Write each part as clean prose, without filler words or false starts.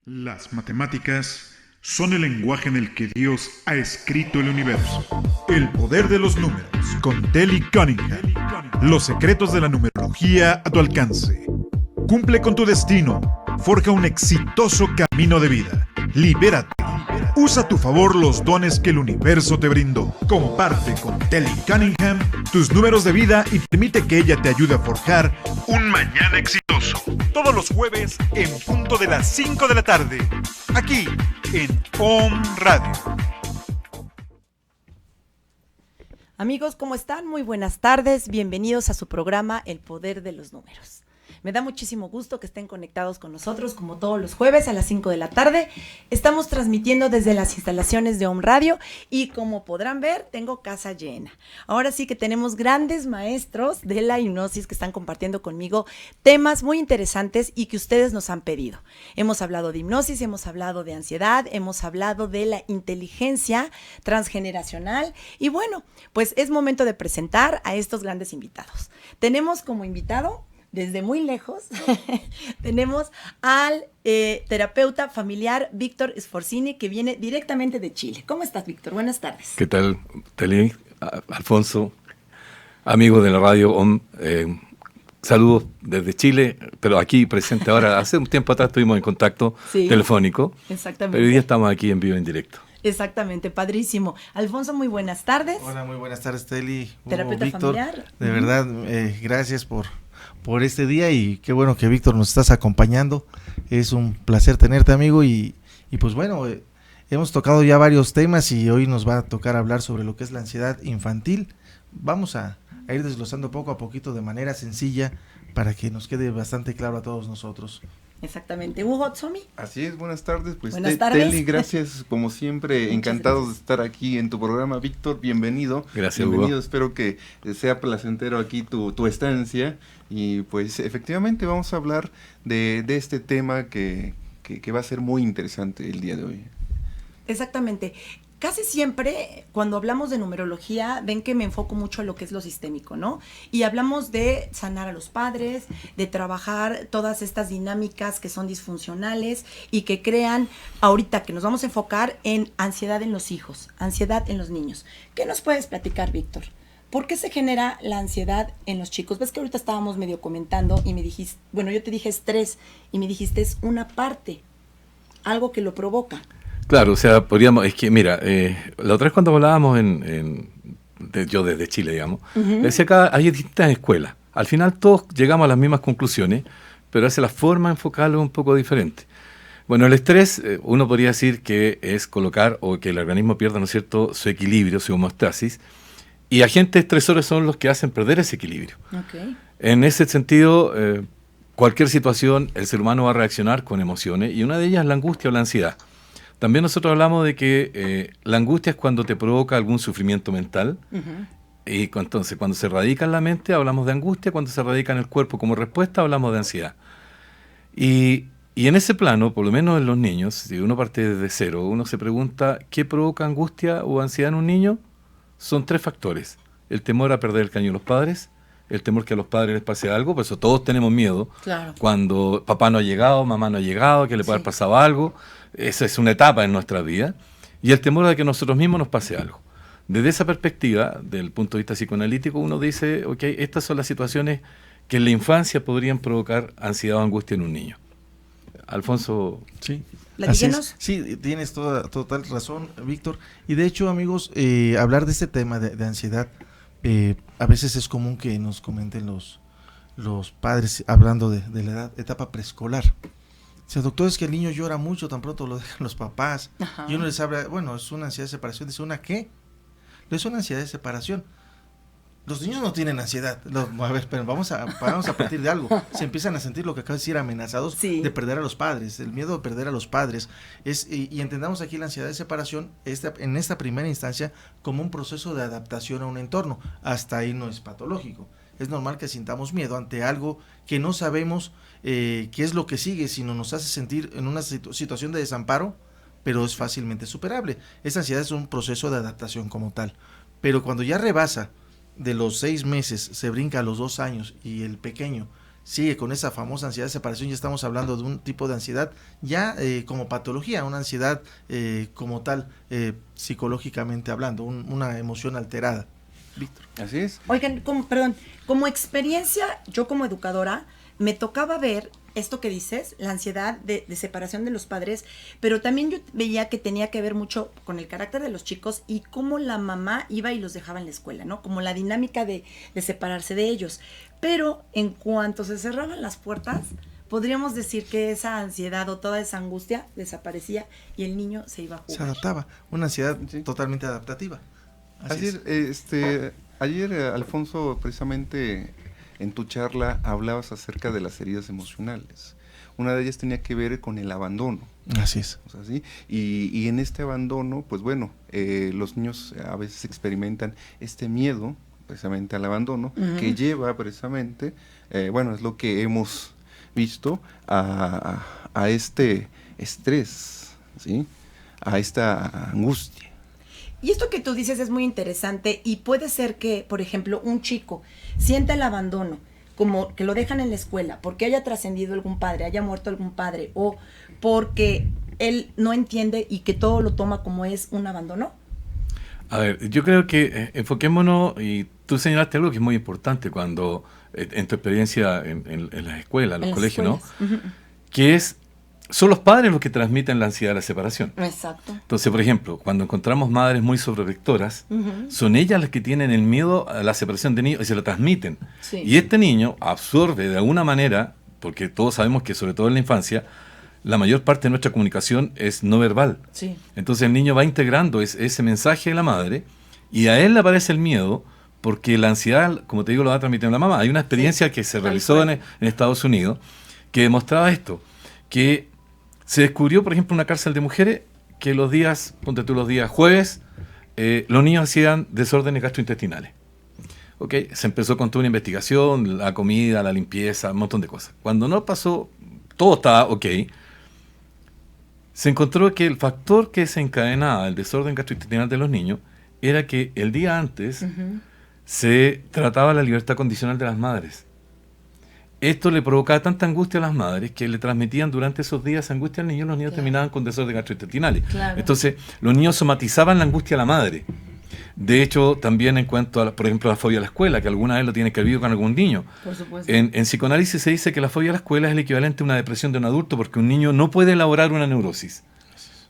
Las matemáticas son el lenguaje en el que Dios ha escrito el universo. El poder de los números, con Telly Cunningham. Los secretos de la numerología a tu alcance. Cumple con tu destino. Forja un exitoso camino de vida. Libérate. Usa a tu favor los dones que el universo te brindó. Comparte con Telly Cunningham tus números de vida y permite que ella te ayude a forjar un mañana exitoso. Todos los jueves en punto de las 5 de la tarde. Aquí en OM Radio. Amigos, ¿cómo están? Muy buenas tardes. Bienvenidos a su programa El Poder de los Números. Me da muchísimo gusto que estén conectados con nosotros, como todos los jueves a las 5 de la tarde. Estamos transmitiendo desde las instalaciones de OM Radio y como podrán ver, tengo casa llena. Ahora sí que tenemos grandes maestros de la hipnosis que están compartiendo conmigo temas muy interesantes y que ustedes nos han pedido. Hemos hablado de hipnosis, hemos hablado de ansiedad, hemos hablado de la inteligencia transgeneracional y bueno, pues es momento de presentar a estos grandes invitados. Tenemos como invitado desde muy lejos, tenemos al terapeuta familiar Víctor Sforzini, que viene directamente de Chile. ¿Cómo estás, Víctor? Buenas tardes. ¿Qué tal, Telly? Alfonso, amigo de la radio OM, saludos desde Chile, pero aquí presente ahora. Hace un tiempo atrás estuvimos en contacto telefónico, exactamente. Pero hoy día estamos aquí en vivo, en directo. Exactamente, padrísimo. Alfonso, muy buenas tardes. Hola, muy buenas tardes, Telly. Terapeuta Víctor, familiar. De verdad, gracias por este día y qué bueno que Víctor nos estás acompañando. Es un placer tenerte, amigo, y pues bueno, hemos tocado ya varios temas y hoy nos va a tocar hablar sobre lo que es la ansiedad infantil. Vamos a ir desglosando poco a poquito de manera sencilla para que nos quede bastante claro a todos nosotros. Exactamente. Hugo Tsomi. Así es, buenas tardes. Pues buenas tardes. Telly, gracias como siempre, encantados de estar aquí en tu programa. Víctor, bienvenido. Gracias, bienvenido, Hugo. Espero que sea placentero aquí tu estancia. Y pues efectivamente vamos a hablar de este tema que va a ser muy interesante el día de hoy. Exactamente. Casi siempre cuando hablamos de numerología ven que me enfoco mucho en lo que es lo sistémico, ¿no? Y hablamos de sanar a los padres, de trabajar todas estas dinámicas que son disfuncionales y que crean, ahorita que nos vamos a enfocar en ansiedad en los hijos, ansiedad en los niños. ¿Qué nos puedes platicar, Víctor? ¿Por qué se genera la ansiedad en los chicos? Ves que ahorita estábamos medio comentando y me dijiste, bueno, yo te dije estrés y me dijiste es una parte, algo que lo provoca. Claro, o sea, podríamos, es que mira, la otra vez cuando hablábamos yo desde Chile, digamos, decía que hay distintas escuelas. Al final todos llegamos a las mismas conclusiones, pero hace la forma de enfocarlo es un poco diferente. Bueno, el estrés, uno podría decir que es colocar o que el organismo pierda, ¿no es cierto?, su equilibrio, su homeostasis, y agentes estresores son los que hacen perder ese equilibrio. Okay. En ese sentido, cualquier situación, el ser humano va a reaccionar con emociones, y una de ellas es la angustia o la ansiedad. También nosotros hablamos de que la angustia es cuando te provoca algún sufrimiento mental, y entonces cuando se radica en la mente hablamos de angustia, cuando se radica en el cuerpo como respuesta hablamos de ansiedad. Y en ese plano, por lo menos en los niños, si uno parte desde cero, uno se pregunta ¿qué provoca angustia o ansiedad en un niño? Son tres factores: el temor a perder el cariño de los padres, el temor que a los padres les pase algo, por eso todos tenemos miedo, claro, cuando papá no ha llegado, mamá no ha llegado, que le pueda haber pasado algo. Esa es una etapa en nuestra vida, y el temor de que nosotros mismos nos pase algo. Desde esa perspectiva, del punto de vista psicoanalítico, uno dice, ok, estas son las situaciones que en la infancia podrían provocar ansiedad o angustia en un niño. Alfonso. Sí. Sí, tienes total razón, Víctor. Y de hecho, amigos, hablar de este tema de ansiedad, a veces es común que nos comenten los padres hablando de la etapa preescolar. O sea, doctor, es que el niño llora mucho, tan pronto lo dejan los papás. Ajá. Y uno les habla, bueno, es una ansiedad de separación. Dice, ¿una qué? Es una ansiedad de separación. Los niños no tienen ansiedad. A ver, pero vamos a partir de algo. Se empiezan a sentir lo que acabo de decir, amenazados de perder a los padres. El miedo de perder a los padres. Y entendamos aquí la ansiedad de separación en esta primera instancia como un proceso de adaptación a un entorno. Hasta ahí no es patológico. Es normal que sintamos miedo ante algo que no sabemos qué es lo que sigue, sino nos hace sentir en una situación de desamparo, pero es fácilmente superable. Esta ansiedad es un proceso de adaptación como tal. Pero cuando ya rebasa de los 6 meses, se brinca a los 2 años y el pequeño sigue con esa famosa ansiedad de separación, ya estamos hablando de un tipo de ansiedad ya como patología, una ansiedad como tal, psicológicamente hablando, una emoción alterada. Víctor. Así es. Oigan, como experiencia, yo como educadora, me tocaba ver esto que dices, la ansiedad de separación de los padres, pero también yo veía que tenía que ver mucho con el carácter de los chicos y cómo la mamá iba y los dejaba en la escuela, ¿no? Como la dinámica de separarse de ellos. Pero en cuanto se cerraban las puertas, podríamos decir que esa ansiedad o toda esa angustia desaparecía y el niño se iba a jugar. Se adaptaba, una ansiedad totalmente adaptativa. Así es. Ayer, Alfonso, precisamente en tu charla hablabas acerca de las heridas emocionales. Una de ellas tenía que ver con el abandono. Así es. O sea, ¿sí? Y en este abandono, pues bueno, los niños a veces experimentan este miedo precisamente al abandono, que lleva precisamente, bueno, es lo que hemos visto, a este estrés, ¿sí? A esta angustia. Y esto que tú dices es muy interesante y puede ser que, por ejemplo, un chico sienta el abandono, como que lo dejan en la escuela, porque haya trascendido algún padre, haya muerto algún padre, o porque él no entiende y que todo lo toma como es un abandono. A ver, yo creo que enfoquémonos, y tú señalaste algo que es muy importante cuando, en tu experiencia en las escuelas, en los colegios, ¿no? Que son los padres los que transmiten la ansiedad de la separación. Exacto. Entonces, por ejemplo, cuando encontramos madres muy sobreprotectoras, son ellas las que tienen el miedo a la separación de niños y se lo transmiten. Sí. Y este niño absorbe de alguna manera, porque todos sabemos que sobre todo en la infancia, la mayor parte de nuestra comunicación es no verbal. Sí. Entonces el niño va integrando ese mensaje de la madre y a él le aparece el miedo porque la ansiedad, como te digo, lo va transmitiendo la mamá. Hay una experiencia que se realizó en Estados Unidos que demostraba esto, que se descubrió, por ejemplo, en una cárcel de mujeres que los días, ponte tú los días jueves, los niños hacían desórdenes gastrointestinales. ¿Okay? Se empezó con toda una investigación, la comida, la limpieza, un montón de cosas. Cuando no pasó, todo estaba ok. Se encontró que el factor que desencadenaba el desorden gastrointestinal de los niños era que el día antes se trataba la libertad condicional de las madres. Esto le provocaba tanta angustia a las madres que le transmitían durante esos días angustia al niño y los niños terminaban con desorden gastrointestinales. Claro. Entonces, los niños somatizaban la angustia a la madre. De hecho, también en cuanto a, por ejemplo, la fobia a la escuela, que alguna vez lo tiene que vivir con algún niño. Por supuesto. En psicoanálisis se dice que la fobia a la escuela es el equivalente a una depresión de un adulto porque un niño no puede elaborar una neurosis.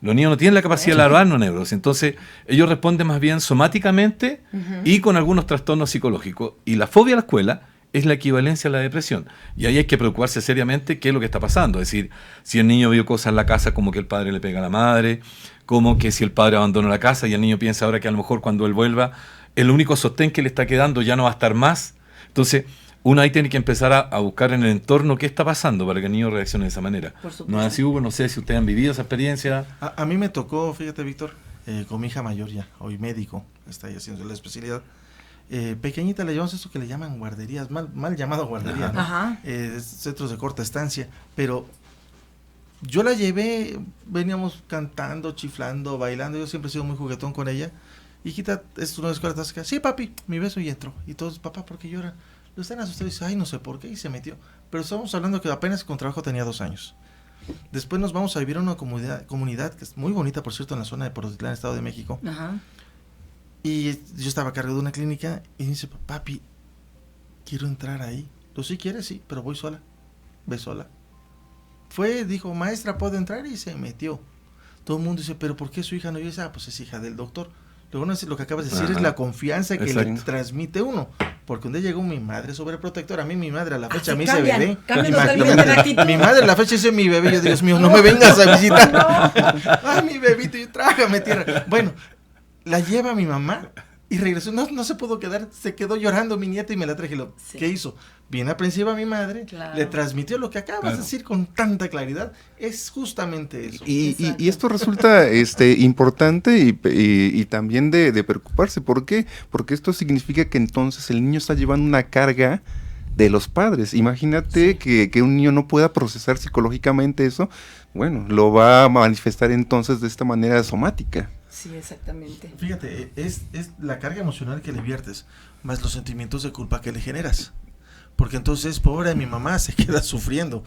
Los niños no tienen la capacidad de elaborar una neurosis. Entonces, ellos responden más bien somáticamente y con algunos trastornos psicológicos. Y la fobia a la escuela es la equivalencia a la depresión. Y ahí hay que preocuparse seriamente qué es lo que está pasando. Es decir, si el niño vio cosas en la casa como que el padre le pega a la madre, como que si el padre abandona la casa y el niño piensa ahora que a lo mejor cuando él vuelva, el único sostén que le está quedando ya no va a estar más. Entonces, uno ahí tiene que empezar a buscar en el entorno qué está pasando para que el niño reaccione de esa manera. No es así, Hugo, no sé si ustedes han vivido esa experiencia. A mí me tocó, fíjate, Víctor, con mi hija mayor ya, hoy médico, está ahí haciendo la especialidad. Pequeñita le llevamos eso que le llaman guarderías, mal llamado guardería, ¿no? Centros de corta estancia, pero yo la llevé, veníamos cantando, chiflando, bailando, yo siempre he sido muy juguetón con ella. Hijita, ¿es una escuela táctica? Sí, papi, mi beso y entró. Y todos, papá, ¿por qué lloran? Lo están asustados y dice, ay, no sé por qué, y se metió. Pero estamos hablando que apenas con trabajo tenía 2 años. Después nos vamos a vivir a una comunidad que es muy bonita, por cierto, en la zona de Porotitlán, Estado de México. Y yo estaba a cargo de una clínica y dice, papi, quiero entrar ahí. ¿Tú sí quieres? Sí, pero voy sola. Ve sola. Fue, dijo, maestra, ¿puedo entrar? Y se metió. Todo el mundo dice, ¿pero por qué su hija no? Y yo dice, pues es hija del doctor. Lo que acabas de decir es la confianza que le transmite uno. Porque un día llegó mi madre sobreprotectora. A mí mi madre a la fecha me dice bebé. Mi madre a la fecha dice mi bebé. Yo, Dios mío, no me vengas a visitar. Ay, mi bebito, y trágame tierra. Bueno, la lleva mi mamá y regresó. No se pudo quedar. Se quedó llorando mi nieta y me la traje. ¿Qué hizo? Bien aprensiva mi madre. Claro. Le transmitió lo que acabas de decir con tanta claridad. Es justamente eso. Y esto resulta importante y también de preocuparse. ¿Por qué? Porque esto significa que entonces el niño está llevando una carga de los padres. Imagínate que un niño no pueda procesar psicológicamente eso. Bueno, lo va a manifestar entonces de esta manera somática. Sí, exactamente. Fíjate, es la carga emocional que le viertes, más los sentimientos de culpa que le generas. porque entonces pobre de mi mamá se queda sufriendo.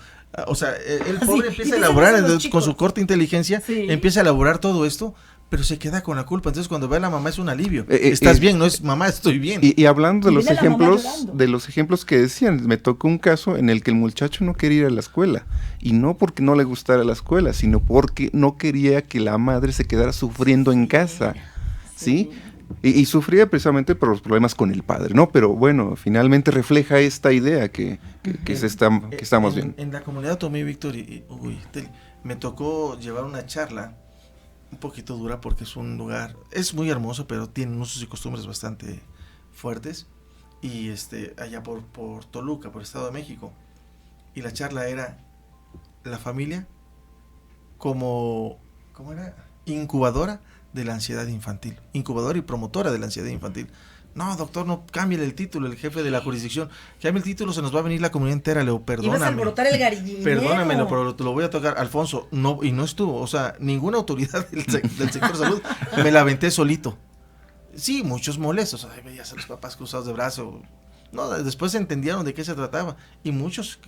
O sea, el pobre Sí, empieza a y elaborar dicen eso los con su chicos. corta inteligencia, Sí. empieza a elaborar todo esto, pero se queda con la culpa. Entonces cuando ve a la mamá es un alivio. Estás bien, no es mamá, estoy bien. Y hablando de Y los viene la mamá ejemplos, llorando. de los ejemplos que decían, me tocó un caso en el que el muchacho no quería ir a la escuela. Y no porque no le gustara la escuela, sino porque no quería que la madre se quedara sufriendo en casa. ¿Sí? Y sufría precisamente por los problemas con el padre, ¿no? Pero bueno, finalmente refleja esta idea que estamos viendo. En la comunidad Tomé, Víctor, me tocó llevar una charla un poquito dura porque es un lugar, es muy hermoso, pero tiene usos y costumbres bastante fuertes. Y allá por Toluca, por Estado de México. Y la charla era la familia como, ¿cómo era? Incubadora de la ansiedad infantil, incubadora y promotora de la ansiedad infantil. No, doctor, no, cámbiale el título, el jefe de la jurisdicción, cámbiale el título, se nos va a venir la comunidad entera, Leo, Ibas a perdóname. alborotar el gallinero. Perdónamelo, pero te lo voy a tocar, Alfonso, no, y no estuvo, o sea, ninguna autoridad del sector salud, me la aventé solito. Sí, muchos molestos, ay, veías a los papás cruzados de brazo. No, después entendieron de qué se trataba y muchos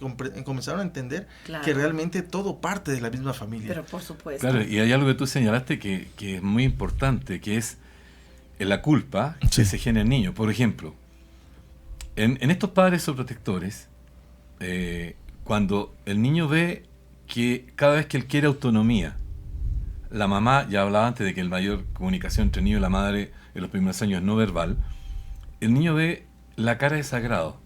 comenzaron a entender Claro. que realmente todo parte de la misma familia. Pero por supuesto. Claro, y hay algo que tú señalaste que es muy importante, que es la culpa Sí. que se genera en el niño. Por ejemplo, en estos padres sobreprotectores, cuando el niño ve que cada vez que él quiere autonomía, la mamá, ya hablaba antes de que el mayor comunicación entre el niño y la madre en los primeros años es no verbal, el niño ve la cara de desagrado.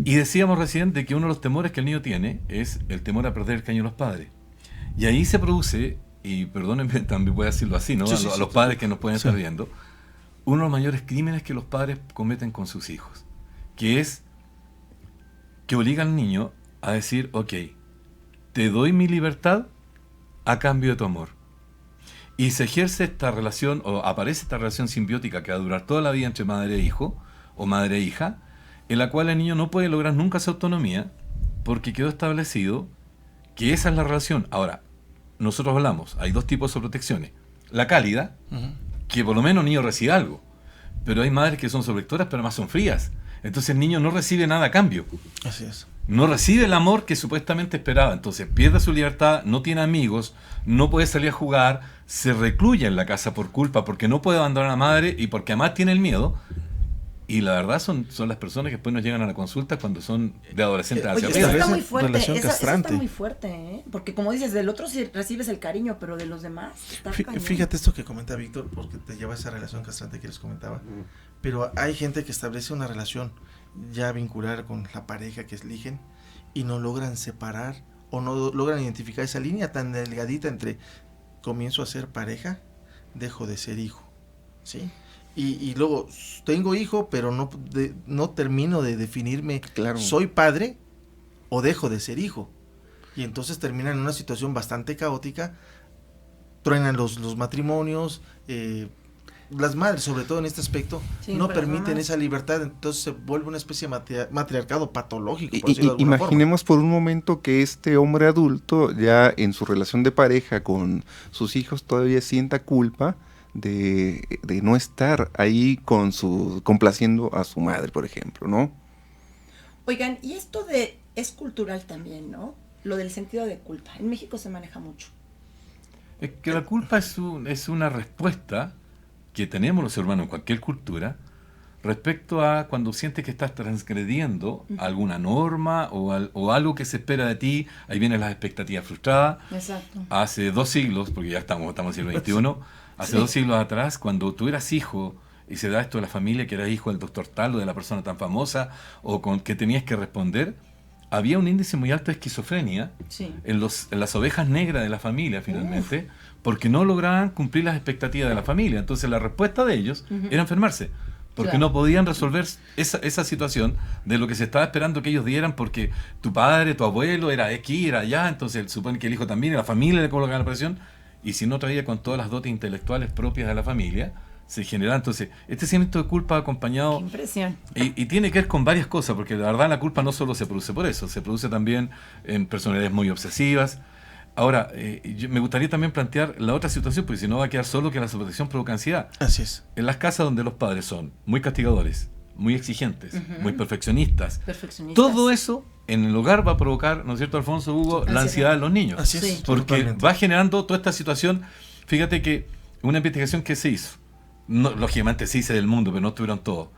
Y decíamos recién de que uno de los temores que el niño tiene es el temor a perder el cariño de los padres. Y ahí se produce, y perdónenme, también voy a decirlo así, ¿no? Sí, a los sí. padres que nos pueden Sí. estar viendo, uno de los mayores crímenes que los padres cometen con sus hijos, que es que obliga al niño a decir, ok, te doy mi libertad a cambio de tu amor. Y se ejerce esta relación, o aparece esta relación simbiótica que va a durar toda la vida entre madre e hijo, o madre e hija, en la cual el niño no puede lograr nunca su autonomía, porque quedó establecido que esa es la relación. Ahora, nosotros hablamos, hay dos tipos de protecciones. La cálida, Ujú. que por lo menos el niño recibe algo, pero hay madres que son sobreprotectoras, pero además son frías. Entonces el niño no recibe nada a cambio. Así es. No recibe el amor que supuestamente esperaba, entonces pierde su libertad, no tiene amigos, no puede salir a jugar, se recluye en la casa por culpa, porque no puede abandonar a la madre y porque además tiene el miedo. Y la verdad son las personas que después nos llegan a la consulta cuando son de adolescentes Oye, hacia Eso arriba. está establece muy fuerte, relación eso castrante. está muy fuerte, ¿eh? Porque como dices, del otro sí recibes el cariño, pero de los demás está cañón. Fíjate esto que comenta Víctor, porque te lleva a esa relación castrante que les comentaba. Pero hay gente que establece una relación ya vincular con la pareja que eligen y no logran separar o no logran identificar esa línea tan delgadita entre comienzo a ser pareja, dejo de ser hijo, ¿sí? Y luego tengo hijo, pero no termino de definirme, Claro. soy padre o dejo de ser hijo. Y entonces terminan en una situación bastante caótica, truenan los matrimonios, las madres, sobre todo en este aspecto, Sí, no pero las permiten mamás. esa libertad, entonces se vuelve una especie de matriarcado patológico, por decirlo de alguna forma. Imaginemos por un momento que este hombre adulto ya en su relación de pareja con sus hijos todavía sienta culpa de no estar ahí complaciendo a su madre, por ejemplo, ¿no? Oigan, y esto es cultural también, ¿no? Lo del sentido de culpa. En México se maneja mucho. Es que la culpa es una respuesta que tenemos los hermanos en cualquier cultura respecto a cuando sientes que estás transgrediendo alguna norma o algo que se espera de ti. Ahí vienen las expectativas frustradas. Exacto. Hace 2 siglos, porque ya estamos en el siglo XXI, hace 2 siglos atrás, cuando tú eras hijo y se da esto de la familia, que eras hijo del doctor tal o de la persona tan famosa, o con que tenías que responder, había un índice muy alto de esquizofrenia Sí. en las ovejas negras de la familia, finalmente, porque no lograban cumplir las expectativas de la familia. Entonces la respuesta de ellos era enfermarse, porque Claro. no podían resolver esa situación de lo que se estaba esperando que ellos dieran, porque tu padre, tu abuelo era aquí, era allá, entonces supone que el hijo también, y la familia le colocaba la presión, y si no traía con todas las dotes intelectuales propias de la familia, se generaba entonces este sentimiento de culpa Qué acompañado. impresión. Y tiene que ver con varias cosas, porque la verdad la culpa no solo se produce por eso, se produce también en personalidades muy obsesivas. Ahora, me gustaría también plantear la otra situación, porque si no va a quedar solo que la sobreprotección provoca ansiedad. Así es. En las casas donde los padres son muy castigadores, muy exigentes, muy perfeccionistas. Perfeccionistas. Todo eso en el hogar va a provocar, ¿no es cierto, Alfonso Hugo, la ansiedad de los niños. Así es. Sí. Porque Totalmente. va generando toda esta situación. Fíjate que una investigación que se hizo, lógicamente se hizo del mundo, pero no estuvieron todos.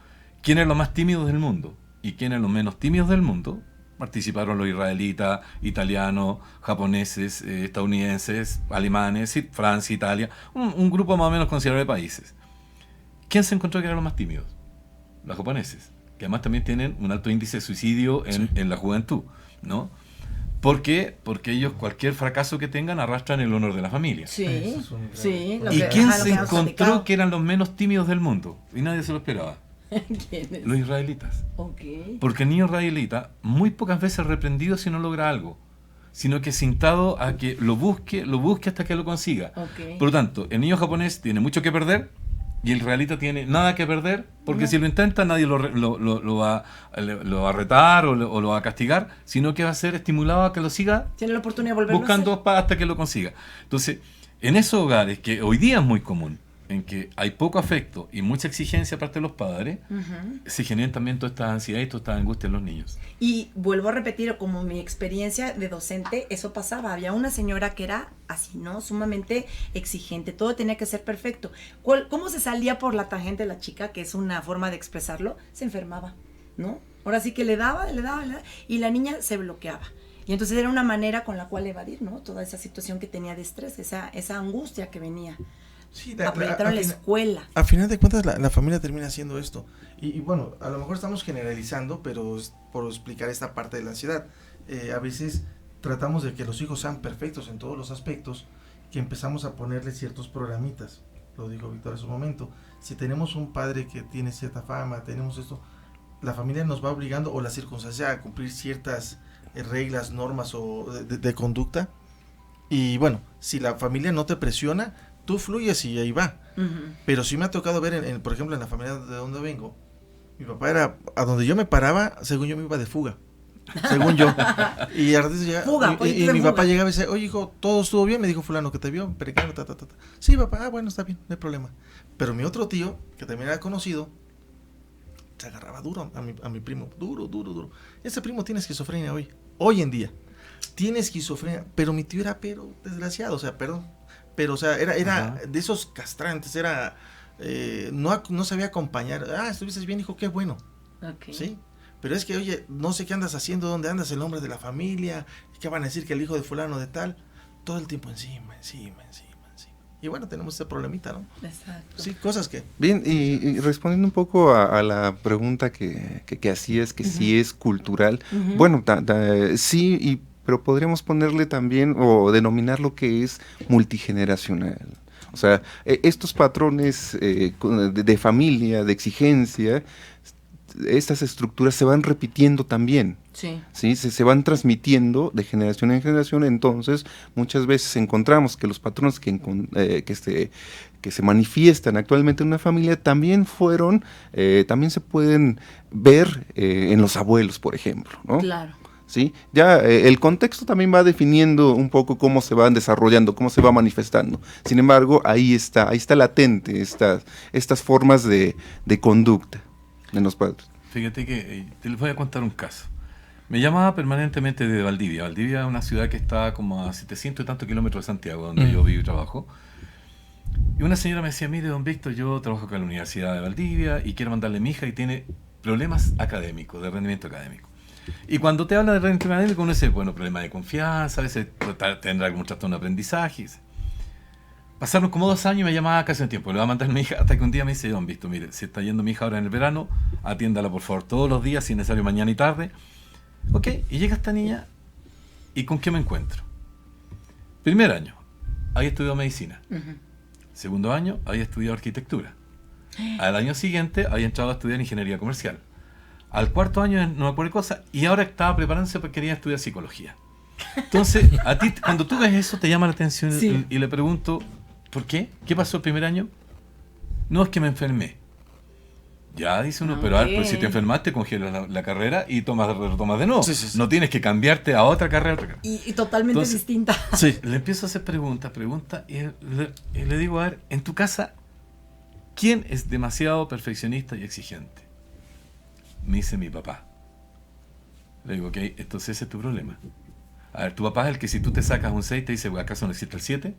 ¿Quiénes eran los más tímidos del mundo? ¿Y quiénes eran los menos tímidos del mundo? Participaron los israelitas, italianos, japoneses, estadounidenses, alemanes, Francia, Italia, un grupo más o menos considerable de países. ¿Quién se encontró que eran los más tímidos? Los japoneses, que además también tienen un alto índice de suicidio en la juventud, ¿no? ¿Por qué? Porque ellos cualquier fracaso que tengan arrastran el honor de la familia. Sí, Eso es un sí. gran- ¿Y quién lo se que hemos encontró platicado. que eran los menos tímidos del mundo? Y nadie se lo esperaba. ¿Quién es? Los israelitas. Ok. Porque el niño israelita muy pocas veces reprendido si no logra algo, sino que sentado a que lo busque hasta que lo consiga. Ok. Por lo tanto, el niño japonés tiene mucho que perder y el israelita tiene nada que perder, porque No. si lo intenta nadie lo va a retar o lo va a castigar, sino que va a ser estimulado a que lo siga Tiene la oportunidad de volverlo buscando a hacer. hasta que lo consiga. Entonces, en esos hogares que hoy día es muy común, en que hay poco afecto y mucha exigencia parte de los padres, Ujú. se generan también todas estas ansiedades y todas estas angustias en los niños. Y vuelvo a repetir, como mi experiencia de docente, eso pasaba. Había una señora que era así, ¿no? Sumamente exigente, todo tenía que ser perfecto. ¿Cómo se salía por la tangente la chica, que es una forma de expresarlo? Se enfermaba, ¿no? Ahora sí que le daba, y la niña se bloqueaba. Y entonces era una manera con la cual evadir, ¿no? Toda esa situación que tenía de estrés, esa angustia que venía Sí, a proyectar en la escuela. A final de cuentas la familia termina haciendo esto. Y bueno, a lo mejor estamos generalizando, pero es por explicar esta parte de la ansiedad. A veces tratamos de que los hijos sean perfectos en todos los aspectos, que empezamos a ponerle ciertos programitas. Lo dijo Víctor hace un momento. Si tenemos un padre que tiene cierta fama, tenemos esto, la familia nos va obligando o la circunstancia a cumplir ciertas reglas, normas o de conducta. Y bueno, si la familia no te presiona, tú fluyes y ahí va. Ujú. Pero sí me ha tocado ver, por ejemplo, en la familia de donde vengo, mi papá era, a donde yo me paraba, según yo me iba de fuga, según yo. Y a veces llegaba, Fuga, y mi papá llegaba y decía, oye hijo, todo estuvo bien, me dijo fulano que te vio, peregrino, ta. Sí papá, bueno, está bien, no hay problema. Pero mi otro tío, que también era conocido, se agarraba duro a mi primo, duro. Ese primo tiene esquizofrenia hoy en día. Tiene esquizofrenia, pero mi tío era desgraciado, o sea, perdón. Pero, o sea, era de esos castrantes, era, no sabía acompañar. Estuviste bien, hijo, qué bueno. Ok. Sí, pero es que, oye, no sé qué andas haciendo, dónde andas, el nombre de la familia, qué van a decir que el hijo de fulano de tal, todo el tiempo encima. Y bueno, tenemos ese problemita, ¿no? Exacto. Sí, cosas que... Bien, y respondiendo un poco a la pregunta que hacías, que si es cultural, Ujú. bueno, sí, pero podríamos ponerle también o denominar lo que es multigeneracional. O sea, estos patrones de familia, de exigencia, estas estructuras se van repitiendo también. Sí. ¿Sí? Se van transmitiendo de generación en generación, entonces muchas veces encontramos que los patrones que se manifiestan actualmente en una familia también también se pueden ver en los abuelos, por ejemplo, ¿no? Claro. ¿Sí? Ya el contexto también va definiendo un poco cómo se van desarrollando, cómo se va manifestando. Sin embargo, ahí está latente estas formas de conducta de los padres. Fíjate que te les voy a contar un caso. Me llamaba permanentemente de Valdivia. Valdivia es una ciudad que está como a 700 y tantos kilómetros de Santiago, donde yo vivo y trabajo. Y una señora me decía, mire, don Víctor, yo trabajo acá en la Universidad de Valdivia y quiero mandarle a mi hija y tiene problemas académicos, de rendimiento académico. Y cuando te habla de rendimiento académico, uno dice, bueno, problema de confianza, a veces tendrá algún trastorno de aprendizaje. Pasaron como 2 años y me llamaba casi un tiempo. Le voy a mandar a mi hija hasta que un día me dice, don Víctor, mire, se está yendo mi hija ahora en el verano, atiéndala por favor todos los días, si es necesario mañana y tarde. Ok, y llega esta niña, ¿y con qué me encuentro? Primer año, había estudiado medicina. Ujú. Segundo año, había estudiado arquitectura. Al año siguiente, había entrado a estudiar ingeniería comercial. Al cuarto año, no me acuerdo qué cosa, y ahora estaba preparándose porque quería estudiar psicología. Entonces, a ti, cuando tú ves eso, te llama la atención. Sí. Y le pregunto, ¿por qué? ¿Qué pasó el primer año? No, es que me enfermé. Ya, dice uno, pero a ver, pues si te enfermaste, congelas la carrera y retomas de nuevo. Sí. No tienes que cambiarte a otra carrera. Y totalmente Entonces, distinta. Sí. Le empiezo a hacer preguntas, y le digo, a ver, en tu casa, ¿quién es demasiado perfeccionista y exigente? Me dice mi papá. Le digo, ok, entonces ese es tu problema. A ver, tu papá es el que si tú te sacas un 6 te dice, ¿acaso no existe el 7?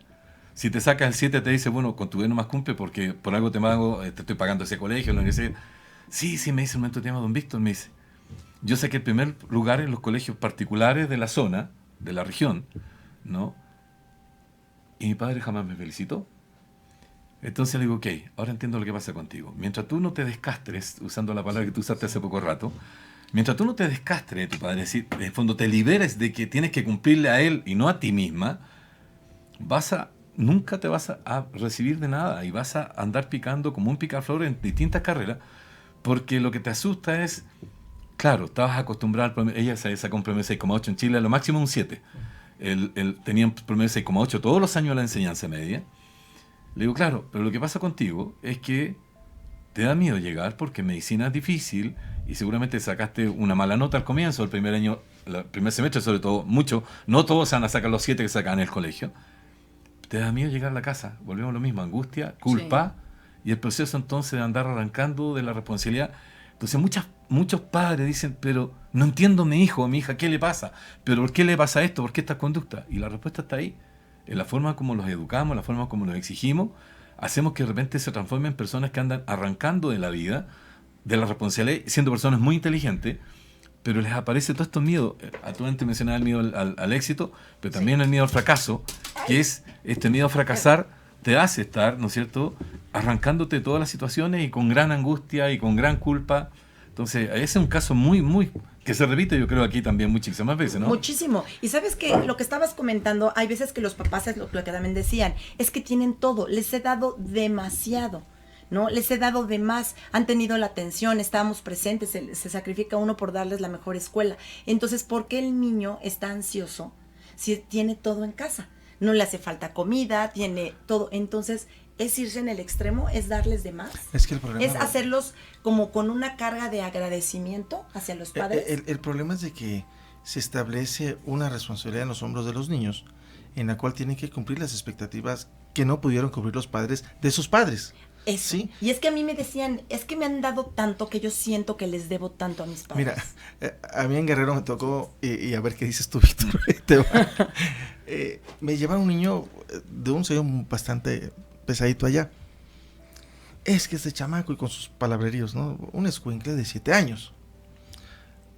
Si te sacas el 7 te dice, bueno, con tu bien no más cumple porque por algo te estoy pagando ese colegio, lo que sea. Sí, me dice un momento, te llama don Víctor, me dice, yo saqué el primer lugar en los colegios particulares de la zona, de la región, ¿no? Y mi padre jamás me felicitó. Entonces le digo, ok, ahora entiendo lo que pasa contigo. Mientras tú no te descastres, usando la palabra que tú usaste hace poco rato, mientras tú no te descastres de tu padre, es decir, en el fondo te liberes de que tienes que cumplirle a él y no a ti misma, nunca te vas a recibir de nada y vas a andar picando como un picaflor en distintas carreras, porque lo que te asusta es, claro, estabas acostumbrado al promedio, ella se sacó un promedio de 6,8 en Chile, lo máximo un 7. Tenía un promedio de 6,8 todos los años de la enseñanza media. Le digo, claro, pero lo que pasa contigo es que te da miedo llegar porque medicina es difícil y seguramente sacaste una mala nota al comienzo, el primer año, el primer semestre sobre todo, mucho, no todos se van a sacar los 7 que sacan en el colegio. Te da miedo llegar a la casa, volvemos a lo mismo, angustia, culpa, y el proceso entonces de andar arrancando de la responsabilidad. Entonces muchos padres dicen, pero no entiendo a mi hijo, a mi hija, ¿qué le pasa? ¿Pero por qué le pasa esto? ¿Por qué esta conducta? Y la respuesta está ahí. En la forma como los educamos, la forma como los exigimos, hacemos que de repente se transformen en personas que andan arrancando de la vida, de la responsabilidad, siendo personas muy inteligentes, pero les aparece todo estos miedos. Tú antes mencionabas el miedo al éxito, pero también el miedo al fracaso, que es este miedo a fracasar, te hace estar, ¿no es cierto?, arrancándote de todas las situaciones y con gran angustia y con gran culpa. Entonces, ese es un caso muy que se repite, yo creo, aquí también muchísimas veces, ¿no? Muchísimo. Y sabes que lo que estabas comentando, hay veces que los papás, es lo que también decían, es que tienen todo, les he dado demasiado, ¿no? Les he dado de más, han tenido la atención, estábamos presentes, se sacrifica uno por darles la mejor escuela. Entonces, ¿por qué el niño está ansioso si tiene todo en casa? No le hace falta comida, tiene todo. Entonces, es irse en el extremo, es darles de más. Es que el problema es hacerlos como con una carga de agradecimiento hacia los padres. El problema es de que se establece una responsabilidad en los hombros de los niños en la cual tienen que cumplir las expectativas que no pudieron cumplir los padres de sus padres. Eso. ¿Sí? Y es que a mí me decían, es que me han dado tanto que yo siento que les debo tanto a mis padres. Mira, a mí en Guerrero me tocó, y a ver qué dices tú, Víctor. Me llevaron un niño de un sello bastante pesadito allá. Es que este chamaco, y con sus palabreríos, ¿no? Un escuincle de 7 años.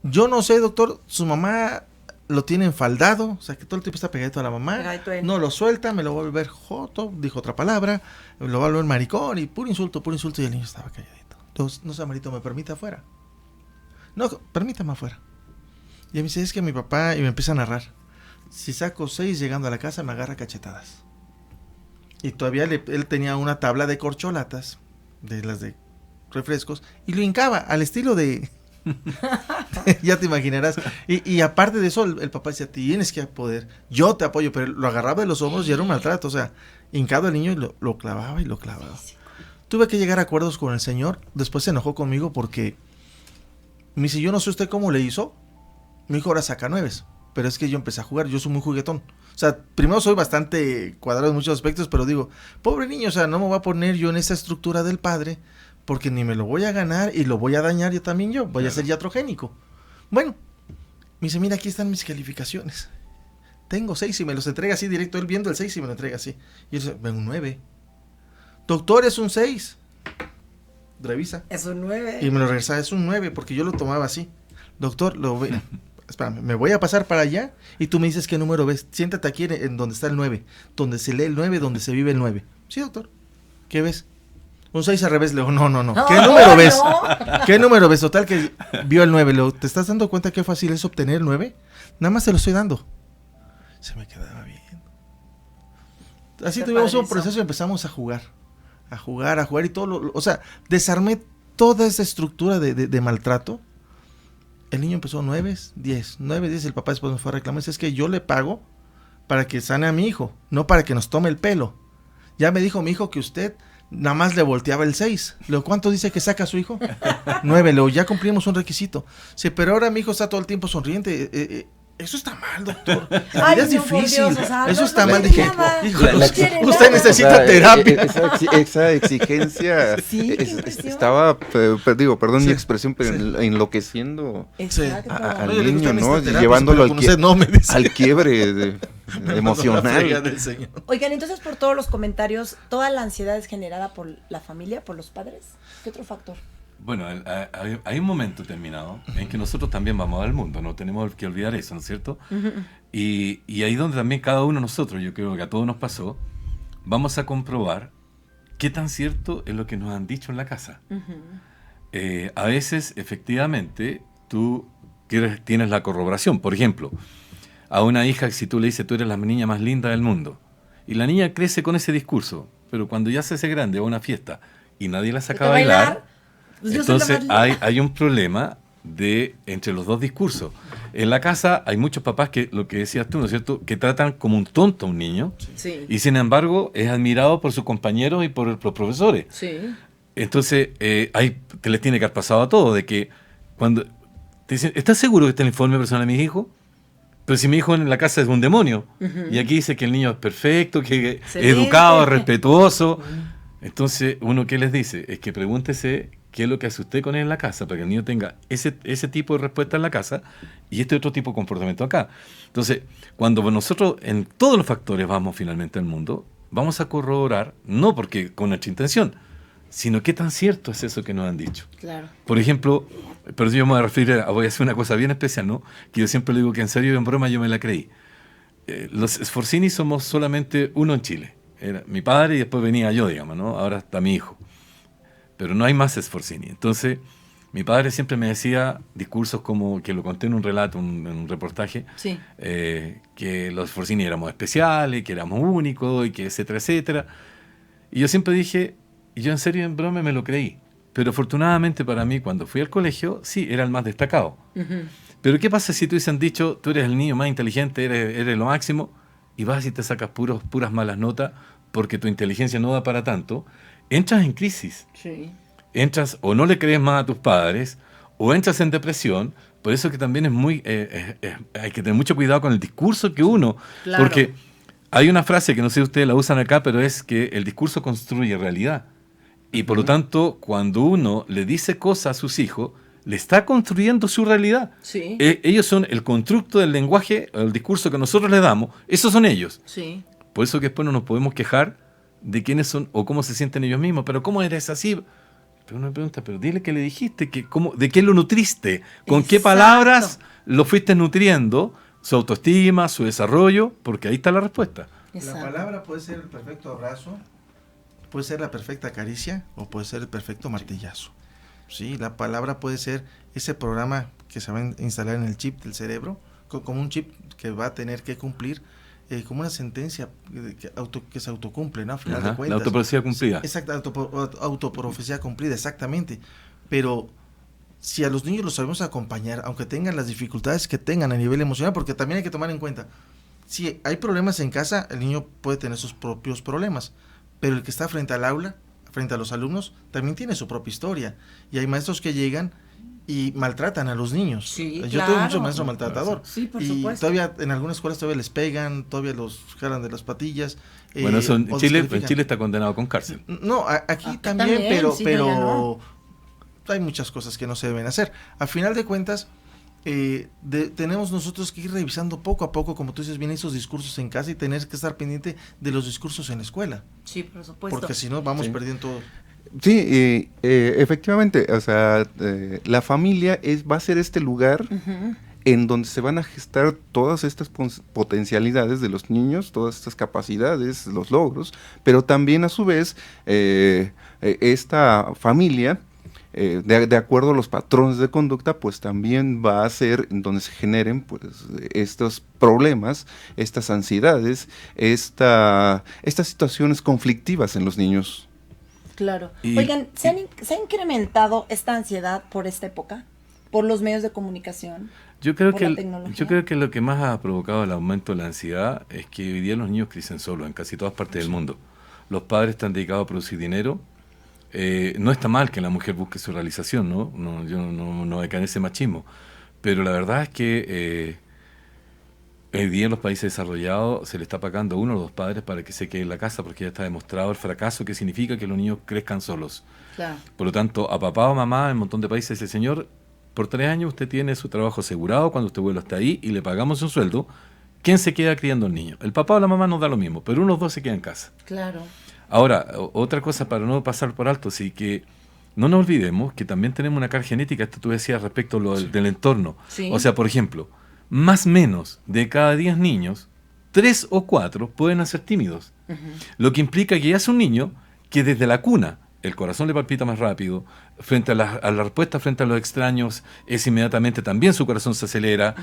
Yo no sé, doctor, su mamá lo tiene enfaldado, o sea que todo el tiempo está pegadito a la mamá, no lo suelta, me lo va a volver joto, dijo otra palabra, lo va a volver maricón, y puro insulto, y el niño estaba calladito. Entonces, no sé, Marito, ¿me permite afuera? No, permítame afuera. Y me dice, es que mi papá, y me empieza a narrar, si saco 6 llegando a la casa, me agarra cachetadas. Y todavía él tenía una tabla de corcholatas, de las de refrescos, y lo hincaba al estilo de... ya te imaginarás. Y aparte de eso, el papá decía, tienes que poder, yo te apoyo, pero lo agarraba de los hombros y era un maltrato, o sea, hincado el niño y lo clavaba y lo clavaba. Tuve que llegar a acuerdos con el señor, después se enojó conmigo porque me dice, yo no sé usted cómo le hizo, mi hijo ahora saca 9, pero es que yo empecé a jugar, yo soy muy juguetón. O sea, primero soy bastante cuadrado en muchos aspectos, pero digo, pobre niño, o sea, no me voy a poner yo en esa estructura del padre, porque ni me lo voy a ganar y lo voy a dañar yo también voy a ser iatrogénico. Bueno, me dice, mira, aquí están mis calificaciones. Tengo 6 y me los entrega así directo, él viendo el 6 y me lo entrega así. Y él dice, ven, un 9. Doctor, es un 6. Revisa. Es un 9. Y me lo regresa, es un 9, porque yo lo tomaba así. Doctor, espérame, me voy a pasar para allá y tú me dices qué número ves. Siéntate aquí en donde está el 9, donde se lee el 9, donde se vive el 9. Sí, doctor. ¿Qué ves? Un 6 al revés. Le digo, no. ¿Qué número ves? ¿Qué número ves? Total que vio el 9. Le digo, ¿te estás dando cuenta qué fácil es obtener el 9? Nada más te lo estoy dando. Se me quedaba bien. Así tuvimos un proceso y empezamos a jugar y todo. O sea, desarmé toda esa estructura de maltrato. El niño empezó 9, 10. 9, 10. El papá después me fue a reclamar. Es que yo le pago para que sane a mi hijo, no para que nos tome el pelo. Ya me dijo mi hijo que usted nada más le volteaba el 6. Luego, ¿cuánto dice que saca su hijo? 9. Luego, ya cumplimos un requisito. Sí, pero ahora mi hijo está todo el tiempo sonriente. Eso está mal, doctor. La Ay, vida es no, por difícil. Dios, o sea, Eso no- está no mal. quiere Dije, nada. híjole, No quiere usted nada. necesita O sea, terapia. esa exigencia Sí, qué impresión. estaba, perdón Sí, mi expresión, pero sí. enloqueciendo Exacto. al No, yo le digo, niño, usted ¿no? necesita terapia, Llevándolo pero con usted no, me dice. al quiebre La emocional. frega del Señor. Oigan, entonces por todos los comentarios, ¿toda la ansiedad es generada por la familia, por los padres? ¿Qué otro factor? Bueno, hay un momento determinado en que nosotros también vamos al mundo, no tenemos que olvidar eso, ¿no es cierto? Y ahí donde también cada uno de nosotros, yo creo que a todos nos pasó, vamos a comprobar qué tan cierto es lo que nos han dicho en la casa. A veces, efectivamente, tú tienes la corroboración. Por ejemplo, a una hija, si tú le dices, tú eres la niña más linda del mundo, y la niña crece con ese discurso, pero cuando ya se hace grande va a una fiesta y nadie la saca a bailar, Pues yo soy la entonces más linda. hay un problema entre los dos discursos. En la casa hay muchos papás que, lo que decías tú, ¿no es cierto?, que tratan como un tonto a un niño, Sí. y sin embargo es admirado por sus compañeros y por los profesores. Sí. Entonces, que les tiene que haber pasado a todos, de que cuando te dicen, ¿estás seguro que está el informe personal de mi hijo? Pero si mi hijo en la casa es un demonio, y aquí dice que el niño es perfecto, que es Excelente. educado, respetuoso. Entonces, uno, ¿qué les dice? Es que pregúntese qué es lo que hace usted con él en la casa, para que el niño tenga ese tipo de respuesta en la casa y este otro tipo de comportamiento acá. Entonces, cuando nosotros en todos los factores vamos finalmente al mundo, vamos a corroborar, no porque con nuestra intención, sino qué tan cierto es eso que nos han dicho. Claro. Por ejemplo, pero yo me voy a referir voy a hacer una cosa bien especial, ¿no? Que yo siempre le digo que en serio y en broma yo me la creí. Los Sforzini somos solamente uno en Chile. Era mi padre y después venía yo, digamos, ¿no? Ahora está mi hijo. Pero no hay más Sforzini. Entonces, mi padre siempre me decía discursos como, que lo conté en un relato, en un reportaje, Sí. que los Sforzini éramos especiales, que éramos únicos, y que etcétera, etcétera. Y yo siempre dije, y yo en serio y en broma me lo creí. Pero afortunadamente para mí, cuando fui al colegio, sí, era el más destacado. Pero ¿qué pasa si te hubiesen dicho, tú eres el niño más inteligente, eres lo máximo, y vas y te sacas puras malas notas porque tu inteligencia no da para tanto? Entras en crisis. Sí. Entras o no le crees más a tus padres, o entras en depresión. Por eso que también es muy hay que tener mucho cuidado con el discurso que uno... Claro. Porque hay una frase que no sé si ustedes la usan acá, pero es que el discurso construye realidad. Y por lo tanto, cuando uno le dice cosas a sus hijos, le está construyendo su realidad. Sí. Ellos son el constructo del lenguaje, el discurso que nosotros les damos, esos son ellos. Sí. Por eso que después no nos podemos quejar de quiénes son o cómo se sienten ellos mismos. Pero ¿cómo eres así? Pero uno me pregunta, pero dile que le dijiste, ¿de qué lo nutriste? ¿Con qué Exacto. palabras lo fuiste nutriendo? Su autoestima, su desarrollo, porque ahí está la respuesta. Exacto. La palabra puede ser el perfecto abrazo, puede ser la perfecta caricia o puede ser el perfecto martillazo. Sí, la palabra puede ser ese programa que se va a instalar en el chip del cerebro, como un chip que va a tener que cumplir como una sentencia que se autocumple, ¿no? A final Ajá, de cuentas. la autoprofecía cumplida. Exacto, autoprofecía cumplida, exactamente. Pero si a los niños los sabemos acompañar, aunque tengan las dificultades que tengan a nivel emocional, porque también hay que tomar en cuenta, si hay problemas en casa, el niño puede tener sus propios problemas, pero el que está frente al aula, frente a los alumnos, también tiene su propia historia. Y hay maestros que llegan y maltratan a los niños. Sí, Yo claro. tuve mucho maestro maltratador. Sí, por y supuesto. todavía en algunas escuelas todavía les pegan, todavía los jalan de las patillas. Bueno, eso en o Chile descalifican. está condenado con cárcel. No, aquí Acá también, también, pero, sí, pero ya no. hay muchas cosas que no se deben hacer. A final de cuentas, tenemos nosotros que ir revisando poco a poco, como tú dices bien, esos discursos en casa y tener que estar pendiente de los discursos en la escuela. Sí, por supuesto. Porque si no, vamos Sí. perdiendo todo. Sí, efectivamente, o sea, la familia va a ser este lugar en donde se van a gestar todas estas potencialidades de los niños, todas estas capacidades, los logros, pero también a su vez esta familia, de acuerdo a los patrones de conducta, pues también va a ser en donde se generen pues estos problemas, estas ansiedades, estas situaciones conflictivas en los niños. Claro. Y- Oigan, ¿se ha incrementado esta ansiedad por esta época? ¿Por los medios de comunicación? Yo creo por que la tecnología. yo creo que lo que más ha provocado el aumento de la ansiedad es que hoy día los niños crecen solos en casi todas partes del mundo. Los padres están dedicados a producir dinero. No está mal que la mujer busque su realización, ¿no? Yo no voy a caer en ese machismo. Pero la verdad es que Hoy día en los países desarrollados se le está pagando a uno o dos padres para que se quede en la casa, porque ya está demostrado el fracaso que significa que los niños crezcan solos. Claro. Por lo tanto, a papá o mamá en un montón de países dice, señor, por 3 años usted tiene su trabajo asegurado, cuando usted vuelva hasta ahí y le pagamos un sueldo, ¿quién se queda criando al niño? El papá o la mamá nos da lo mismo, pero uno o dos se quedan en casa. Claro. Ahora, otra cosa para no pasar por alto, sí que no nos olvidemos que también tenemos una carga genética, esto tú decías respecto a lo del entorno. Sí. O sea, por ejemplo, más o menos de cada 10 niños, 3 o 4 pueden nacer tímidos. Ujú. Lo que implica que ya es un niño que desde la cuna el corazón le palpita más rápido, frente a la respuesta frente a los extraños es inmediatamente también su corazón se acelera,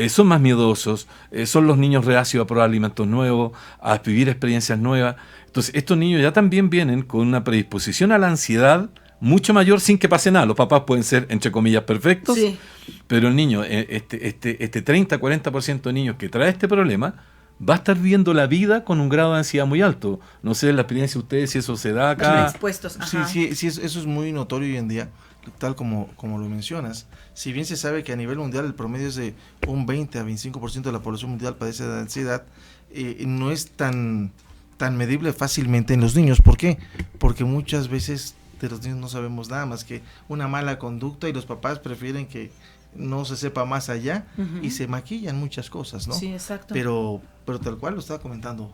son más miedosos, son los niños reacios a probar alimentos nuevos, a vivir experiencias nuevas. Entonces estos niños ya también vienen con una predisposición a la ansiedad mucho mayor sin que pase nada. Los papás pueden ser, entre comillas, perfectos, Sí. pero el niño, este 30-40% de niños que trae este problema, va a estar viviendo la vida con un grado de ansiedad muy alto. No sé, la experiencia de ustedes, si eso se da acá. Expuestos. Sí, Ajá. sí, eso es muy notorio hoy en día, tal como lo mencionas. Si bien se sabe que a nivel mundial el promedio es de un 20 a 25% de la población mundial padece de ansiedad, no es tan medible fácilmente en los niños. ¿Por qué? Porque muchas veces de los niños no sabemos nada más que una mala conducta y los papás prefieren que no se sepa más allá y se maquillan muchas cosas, ¿no? Sí, exacto. Pero tal cual lo estaba comentando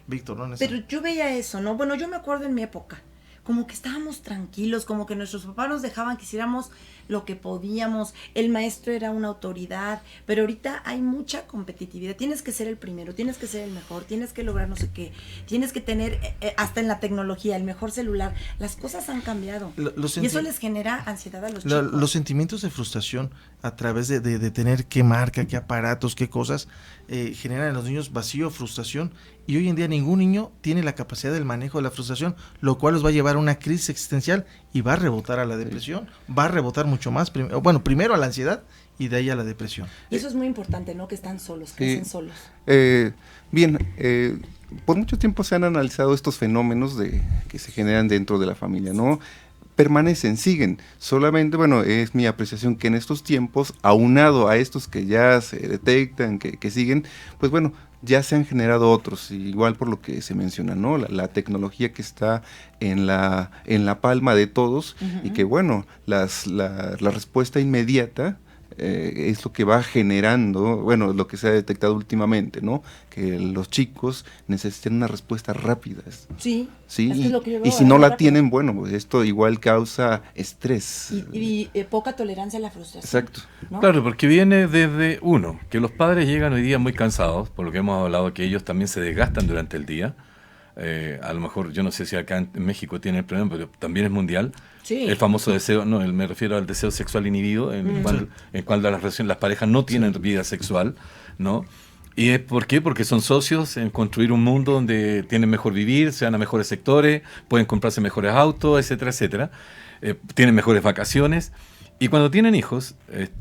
Víctor, ¿no? Pero yo veía eso, ¿no? Bueno, yo me acuerdo en mi época, como que estábamos tranquilos, como que nuestros papás nos dejaban que hiciéramos lo que podíamos, el maestro era una autoridad, pero ahorita hay mucha competitividad, tienes que ser el primero, tienes que ser el mejor, tienes que lograr no sé qué, tienes que tener, hasta en la tecnología, el mejor celular, las cosas han cambiado, y eso les genera ansiedad a los chicos. Los sentimientos de frustración a través de tener qué marca, qué aparatos, qué cosas, generan en los niños vacío, frustración, y hoy en día ningún niño tiene la capacidad del manejo de la frustración, lo cual los va a llevar a una crisis existencial y va a rebotar a la depresión, va a rebotar mucho más, primero a la ansiedad y de ahí a la depresión. Y eso es muy importante, ¿no? Que están solos, crecen solos. Por mucho tiempo se han analizado estos fenómenos que se generan dentro de la familia, ¿no? Permanecen, siguen, solamente, bueno, es mi apreciación que en estos tiempos, aunado a estos que ya se detectan, que siguen, pues bueno, ya se han generado otros, igual por lo que se menciona, ¿no? La tecnología que está en la palma de todos y que, bueno, la respuesta inmediata es lo que va generando, bueno, lo que se ha detectado últimamente, ¿no? Que los chicos necesitan una respuesta rápida. Sí, ¿sí? Es lo que yo veo, y si no la rápido. tienen, bueno, pues esto igual causa estrés. Y poca tolerancia a la frustración. Exacto. ¿no? Claro, porque viene desde uno, que los padres llegan hoy día muy cansados, por lo que hemos hablado, que ellos también se desgastan durante el día. A lo mejor, yo no sé si acá en México tiene el problema, pero también es mundial. Sí. El famoso deseo, no, me refiero al deseo sexual inhibido, en cuando las parejas no tienen vida sexual, ¿no? ¿Y por qué? Porque son socios en construir un mundo donde tienen mejor vivir, se van a mejores sectores, pueden comprarse mejores autos, etcétera, etcétera. Tienen mejores vacaciones. Y cuando tienen hijos,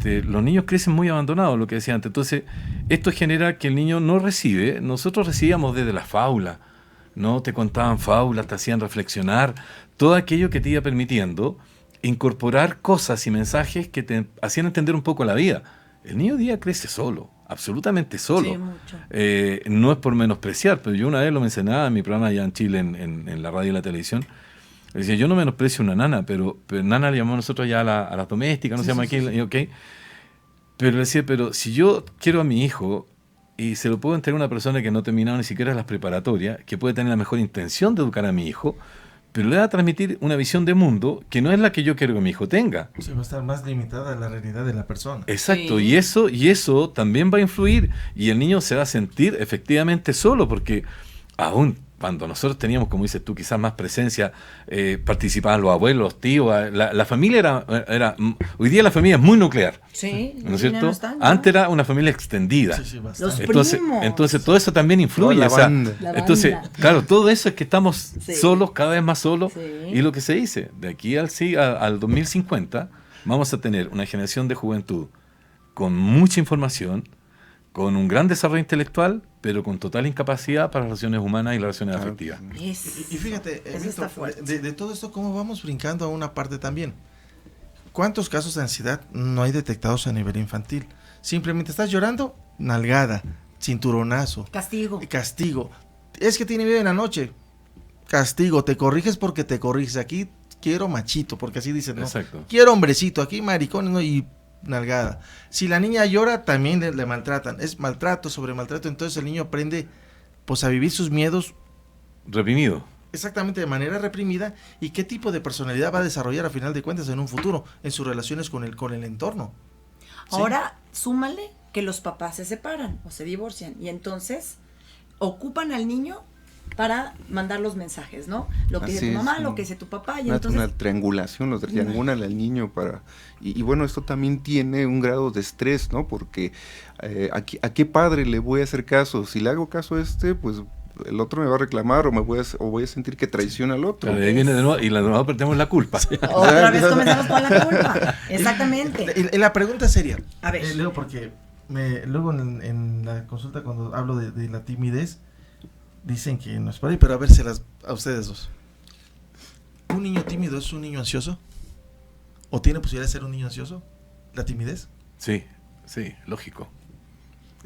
los niños crecen muy abandonados, lo que decía antes. Entonces, esto genera que el niño no recibe. Nosotros recibíamos desde la fábula, ¿no? Te contaban fábulas, te hacían reflexionar, todo aquello que te iba permitiendo incorporar cosas y mensajes que te hacían entender un poco la vida. El niño hoy día crece solo, absolutamente solo. Sí, mucho. No es por menospreciar, pero yo una vez lo mencionaba en mi programa allá en Chile, en la radio y la televisión. Decía, yo no menosprecio una nana, pero nana le llamamos nosotros ya a las domésticas, no se llama aquí, okay. Pero decía, pero si yo quiero a mi hijo y se lo puedo entregar a una persona que no ha terminado ni siquiera las preparatorias, que puede tener la mejor intención de educar a mi hijo, pero le va a transmitir una visión de mundo que no es la que yo quiero que mi hijo tenga. Se va a estar más limitada a la realidad de la persona. Exacto, Sí. y eso también va a influir, y el niño se va a sentir efectivamente solo, porque aún cuando nosotros teníamos, como dices tú, quizás más presencia, participaban los abuelos, los tíos, la familia era hoy día la familia es muy nuclear, Sí, ¿no es ya cierto? no están, ¿no? Antes era una familia extendida. Sí, bastante. Los Entonces, primos. entonces todo eso también influye. Toda la o sea, banda. La entonces, banda. claro, todo eso es que estamos Sí. solos, cada vez más solos. Sí. Y lo que se dice, de aquí al 2050, vamos a tener una generación de juventud con mucha información, con un gran desarrollo intelectual, pero con total incapacidad para las relaciones humanas y las relaciones Claro. afectivas. Y fíjate, Eso Víctor, está fuerte. de todo esto, ¿cómo vamos brincando a una parte también? ¿Cuántos casos de ansiedad no hay detectados a nivel infantil? Simplemente estás llorando, nalgada. cinturonazo. Castigo. Castigo. Es que tiene miedo en la noche. Castigo, te corriges porque te corriges. Aquí quiero machito, porque así dicen, ¿no? Exacto. Quiero hombrecito, aquí maricones, ¿no? Y nalgada. Si la niña llora, también le maltratan. Es maltrato sobre maltrato. Entonces el niño aprende pues a vivir sus miedos Reprimido. exactamente de manera reprimida, y qué tipo de personalidad va a desarrollar a final de cuentas en un futuro en sus relaciones con el entorno. ¿Sí? Ahora, súmale que los papás se separan o se divorcian y entonces ocupan al niño para mandar los mensajes, ¿no? Lo que dice tu mamá, lo que dice tu papá, y entonces... Una triangulación, lo triangulan al niño para... Y bueno, esto también tiene un grado de estrés, ¿no? Porque ¿a qué padre le voy a hacer caso? Si le hago caso a pues el otro me va a reclamar o voy a sentir que traiciona al otro. Claro, ahí viene de nuevo, y de nuevo perdemos la culpa. Otra vez comenzamos con la culpa. Exactamente. La pregunta sería, A ver. Leo, porque luego en la consulta cuando hablo de la timidez, dicen que no es para ahí, pero a ver a ustedes dos. ¿Un niño tímido es un niño ansioso? ¿O tiene posibilidad de ser un niño ansioso? ¿La timidez? Sí, lógico.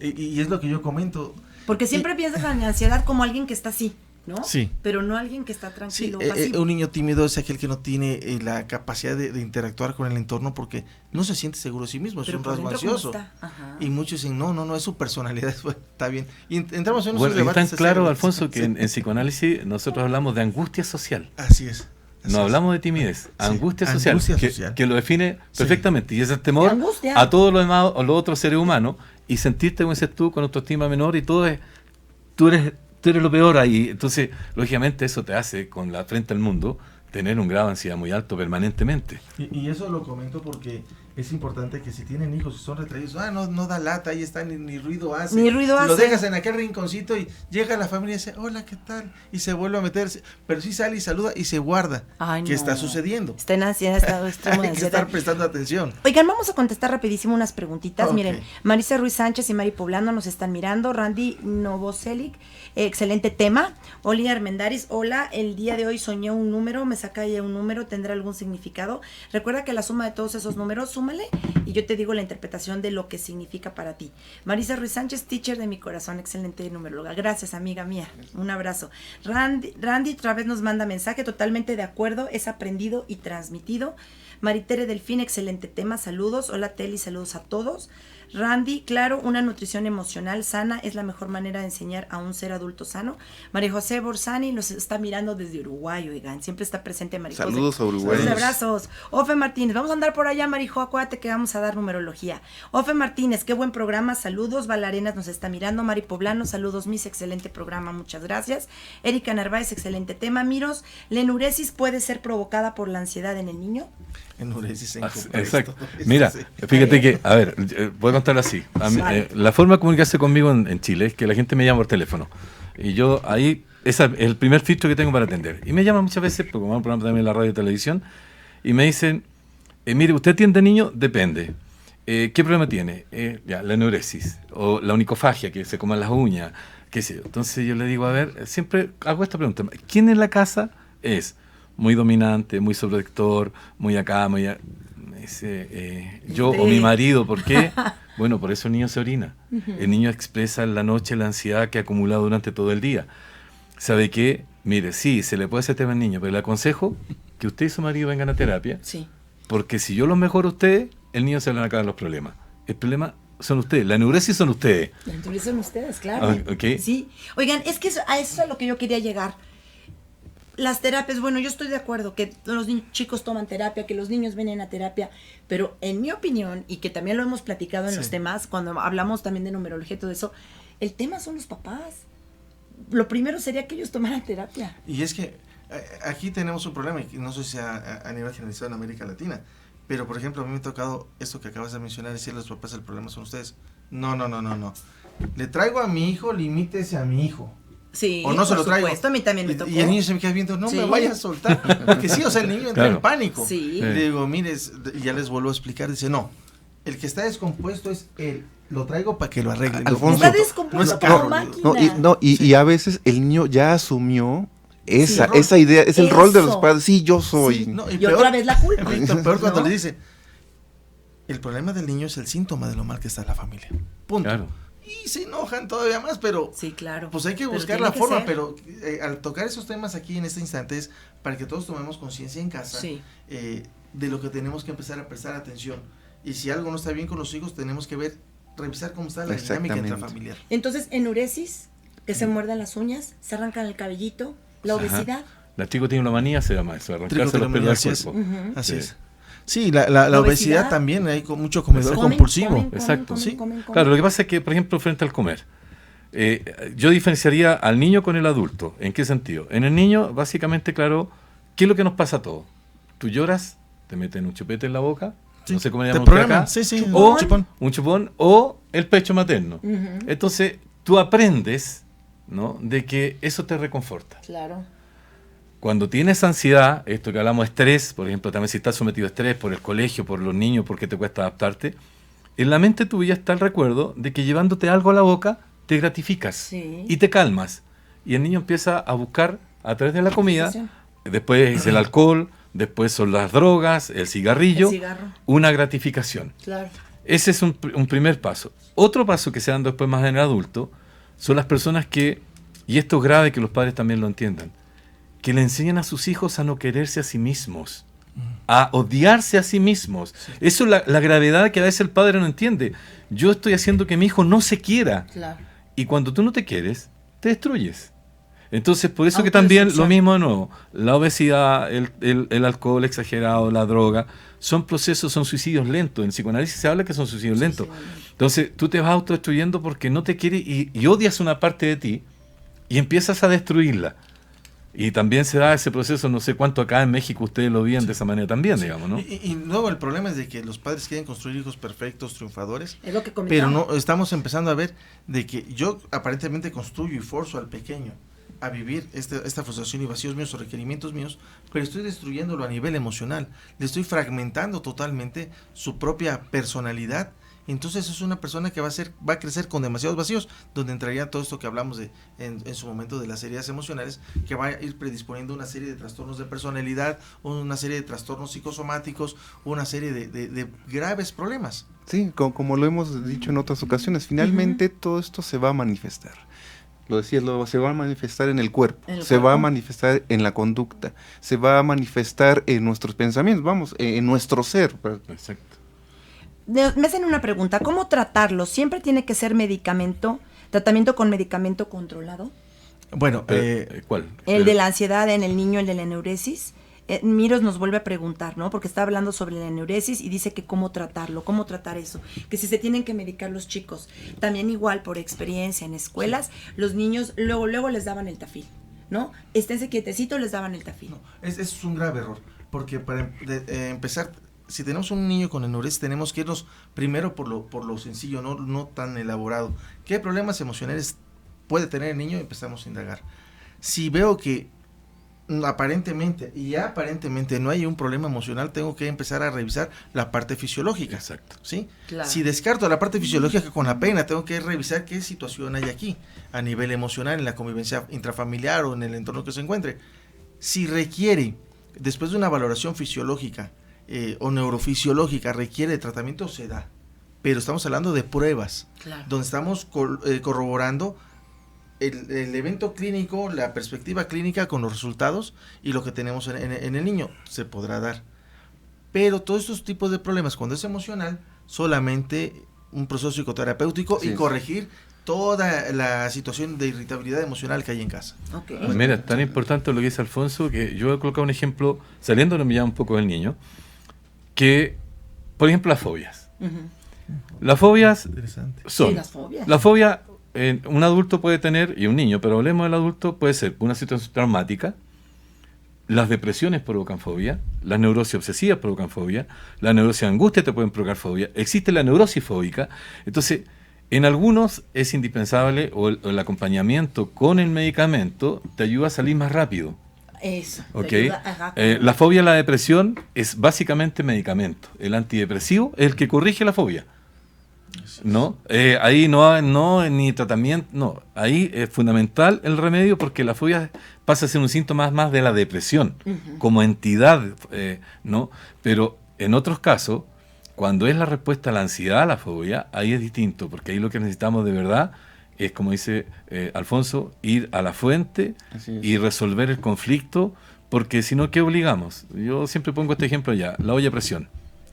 Y es lo que yo comento. Porque siempre piensas en la ansiedad como alguien que está así, ¿no? Sí. Pero no alguien que está Sí, tranquilo, pasivo. un niño tímido es aquel que no tiene la capacidad de interactuar con el entorno porque no se siente seguro de sí mismo, es Pero un por rasgo dentro, ¿cómo ansioso. está? Ajá. Y muchos dicen, no, es su personalidad, está bien. Y entramos en unos Bueno, y debates tan claro, así, Alfonso, que sí. en psicoanálisis nosotros hablamos de angustia social. Así es. No hablamos de timidez, angustia social, angustia social. que lo define perfectamente. Y es el temor Angustia. a todos los demás, o los otros seres humanos, y sentirte, como dices tú, con autoestima menor, y tú eres lo peor ahí. Entonces, lógicamente, eso te hace, con la frente al mundo, tener un grado de ansiedad muy alto permanentemente. Y eso lo comento porque es importante que si tienen hijos y son retraídos, no da lata, ahí está, ni ruido hace. Ni ruido Lo hace. dejas en aquel rinconcito y llega la familia y dice, hola, ¿qué tal? Y se vuelve a meterse, pero sí sale y saluda y se guarda. Ay, ¿Qué no. está sucediendo? Está en ansiedad, estado extremo de Hay que ansiedad. estar prestando atención. Oigan, vamos a contestar rapidísimo unas preguntitas. Ok. Miren, Marisa Ruiz Sánchez y Mari Poblano nos están mirando. Randy Novoselic, excelente tema. Oli Armendaris, hola, el día de hoy soñé un número, me saca ya un número, ¿tendrá algún significado? Recuerda que la suma de todos esos números, súmale y yo te digo la interpretación de lo que significa para ti. Marisa Ruiz Sánchez, teacher de mi corazón, excelente numeróloga. Gracias, amiga mía. Un abrazo. Randy otra vez nos manda mensaje, totalmente de acuerdo, es aprendido y transmitido. Maritere Delfín, excelente tema, saludos. Hola Teli, saludos a todos. Randy, claro, una nutrición emocional sana es la mejor manera de enseñar a un ser adulto sano. María José Borsani nos está mirando desde Uruguay, oigan, siempre está presente María José. Saludos a Uruguay. Muchos abrazos. Ofe Martínez, vamos a andar por allá, Marijo, acuérdate que vamos a dar numerología. Ofe Martínez, qué buen programa, saludos. Valarenas nos está mirando. Mari Poblano, saludos, Miss, excelente programa, muchas gracias. Erika Narváez, excelente tema. Miros, ¿la enuresis puede ser provocada por la ansiedad en el niño? Enuresis en Exacto. Mira, fíjate que, a ver, voy a contar así. La forma de comunicarse conmigo en Chile es que la gente me llama por teléfono. Y yo ahí, ese es el primer filtro que tengo para atender. Y me llaman muchas veces, porque como un programa también en la radio y televisión, y me dicen, mire, ¿usted atiende niño? Depende. ¿Qué problema tiene? La enuresis, o la onicofagia, que se coman las uñas, qué sé yo. Entonces yo le digo, a ver, siempre hago esta pregunta. ¿Quién en la casa es muy dominante, muy sobreprotector, muy acá, muy allá? Me dice, yo o mi marido. ¿Por qué? Bueno, por eso el niño se orina. El niño expresa en la noche la ansiedad que ha acumulado durante todo el día. ¿Sabe qué? Mire, sí, se le puede hacer tema al niño, pero le aconsejo que usted y su marido vengan a terapia. Sí. Porque si yo los mejoro a ustedes, el niño se le van a acabar los problemas. El problema son ustedes, la enuresis son ustedes. La enuresis son ustedes, claro. Okay. Sí. Oigan, es que eso es a lo que yo quería llegar. Las terapias, bueno, yo estoy de acuerdo que los chicos toman terapia, que los niños vienen a terapia, pero en mi opinión, y que también lo hemos platicado en los temas, cuando hablamos también de numerología y todo eso, el tema son los papás. Lo primero sería que ellos tomaran terapia. Y es que aquí tenemos un problema, y no sé si a nivel generalizado en América Latina, pero por ejemplo a mí me ha tocado esto que acabas de mencionar, decir los papás el problema son ustedes. No. Le traigo a mi hijo, limítese a mi hijo. Sí, o no se lo traigo. A mí también me tocó. Y el niño se me queda viendo, no Sí. me vayas a soltar. Porque sí, o sea, el niño entra en pánico. Sí. Le digo, mire, y ya les vuelvo a explicar, dice, no, el que está descompuesto es él. Lo traigo para que lo arregle. Alfonso, Está descompuesto como máquina. Y a veces el niño ya asumió esa Sí, idea, es el rol de los Eso. padres. Sí, yo soy. Sí, no, Y otra vez la culpa. Víctor, peor cuando ¿No? le dice, el problema del niño es el síntoma de lo mal que está la familia. Punto. Claro. y se enojan todavía más, pero sí, claro. pues hay que buscar la forma, pero al tocar esos temas aquí en este instante es para que todos tomemos conciencia en casa de lo que tenemos que empezar a prestar atención. Y si algo no está bien con los hijos, tenemos que revisar cómo está la dinámica intrafamiliar. Entonces, enuresis, que se muerdan las uñas, se arrancan el cabellito, la obesidad. La tricotilomanía se llama eso, arrancarse los pelos del cuerpo. Así es. Sí, la obesidad también, hay mucho comedor compulsivo. Exacto. Claro, lo que pasa es que, por ejemplo, frente al comer, yo diferenciaría al niño con el adulto. ¿En qué sentido? En el niño, básicamente, claro, ¿qué es lo que nos pasa a todos? Tú lloras, te meten un chupete en la boca, no sé cómo le llaman acá, o un chupón, o el pecho materno. Entonces, tú aprendes, ¿no?, de que eso te reconforta. Claro. Cuando tienes ansiedad, esto que hablamos de estrés, por ejemplo, también si estás sometido a estrés por el colegio, por los niños, porque te cuesta adaptarte, en la mente tuya está el recuerdo de que llevándote algo a la boca, te gratificas y te calmas. Y el niño empieza a buscar a través de la comida, después es el alcohol, después son las drogas, el cigarrillo, una gratificación. Claro. Ese es un primer paso. Otro paso que se da después más en el adulto son las personas que, y esto es grave que los padres también lo entiendan, que le enseñan a sus hijos a no quererse a sí mismos, a odiarse a sí mismos. Sí. Eso es la gravedad que a veces el padre no entiende. Yo estoy haciendo que mi hijo no se quiera. Claro. Y cuando tú no te quieres, te destruyes. Entonces, por eso que también lo mismo de nuevo, la obesidad, el alcohol exagerado, la droga, son procesos, son suicidios lentos. En psicoanálisis se habla que son suicidios lentos. Entonces, tú te vas autodestruyendo porque no te quieres y odias una parte de ti y empiezas a destruirla. Y también se da ese proceso, no sé cuánto acá en México ustedes lo veían de esa manera también, digamos, ¿no? Y luego el problema es de que los padres quieren construir hijos perfectos, triunfadores, es lo que pero no estamos empezando a ver de que yo aparentemente construyo y forzo al pequeño a vivir esta frustración y vacíos míos o requerimientos míos, pero estoy destruyéndolo a nivel emocional, le estoy fragmentando totalmente su propia personalidad. Entonces es una persona que va a crecer con demasiados vacíos, donde entraría todo esto que hablamos en su momento de las heridas emocionales, que va a ir predisponiendo una serie de trastornos de personalidad, una serie de trastornos psicosomáticos, una serie de graves problemas. Sí, como lo hemos dicho en otras ocasiones, finalmente todo esto se va a manifestar. Lo decías, se va a manifestar en el cuerpo, va a manifestar en la conducta, se va a manifestar en nuestros pensamientos, en nuestro ser. Exacto. Me hacen una pregunta, ¿cómo tratarlo? ¿Siempre tiene que ser tratamiento con medicamento controlado? Bueno, ¿cuál? El de la ansiedad en el niño, el de la enuresis. Miros nos vuelve a preguntar, ¿no? Porque está hablando sobre la enuresis y dice que cómo tratarlo, cómo tratar eso, que si se tienen que medicar los chicos. También igual, por experiencia en escuelas, los niños luego les daban el tafil, ¿no? Esténse quietecitos, les daban el tafil. No, eso es un grave error, porque para empezar, si tenemos un niño con enuresis, tenemos que irnos primero por lo sencillo, no tan elaborado. ¿Qué problemas emocionales puede tener el niño? Empezamos a indagar. Si veo que aparentemente no hay un problema emocional, tengo que empezar a revisar la parte fisiológica. Exacto. ¿Sí? Claro. Si descarto la parte fisiológica con la pena, tengo que revisar qué situación hay aquí, a nivel emocional, en la convivencia intrafamiliar o en el entorno que se encuentre. Si requiere, después de una valoración fisiológica o neurofisiológica, requiere de tratamiento, se da. Pero estamos hablando de pruebas, donde estamos corroborando el evento clínico, la perspectiva clínica con los resultados y lo que tenemos en el niño se podrá dar. Pero todos estos tipos de problemas, cuando es emocional, solamente un proceso psicoterapéutico y corregir toda la situación de irritabilidad emocional que hay en casa. Okay. Mira, tan importante lo que dice Alfonso, que yo he colocado un ejemplo, saliéndonos ya un poco del niño, que, por ejemplo, las fobias. Las fobias son... Sí, las fobias. La fobia... un adulto puede tener, y un niño, pero hablemos del adulto, puede ser una situación traumática, las depresiones provocan fobia, las neurosis obsesivas provocan fobia, la neurosis de angustia te pueden provocar fobia, existe la neurosis fóbica. Entonces, en algunos es indispensable, o el acompañamiento con el medicamento te ayuda a salir más rápido. Eso. ¿Okay? La fobia, la depresión, es básicamente medicamento. El antidepresivo es el que corrige la fobia. ¿No? Ahí no ni tratamiento, no. Ahí es fundamental el remedio, porque la fobia pasa a ser un síntoma más de la depresión como entidad, ¿no? Pero en otros casos, Cuando es la respuesta a la ansiedad, a la fobia, ahí es distinto, porque ahí lo que necesitamos de verdad es, como dice Alfonso, ir a la fuente y resolver el conflicto, porque si no, ¿qué obligamos? Yo siempre pongo este ejemplo ya, la olla a presión.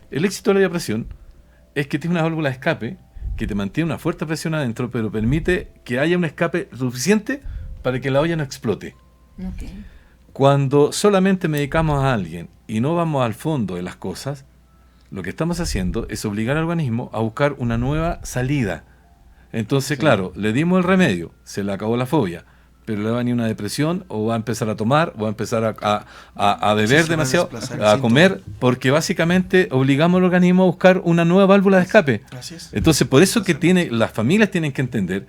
El éxito de la olla a presión es que tiene una válvula de escape que te mantiene una fuerte presión adentro, pero permite que haya un escape suficiente para que la olla no explote. Okay. Cuando solamente medicamos a alguien y no vamos al fondo de las cosas, lo que estamos haciendo es obligar al organismo a buscar una nueva salida. Entonces, claro, le dimos el remedio, se le acabó la fobia, pero le va a venir una depresión, o va a empezar a tomar, o va a empezar a beber demasiado, a comer, porque básicamente obligamos al organismo a buscar una nueva válvula de escape. Así es. Entonces, por eso que las familias tienen que entender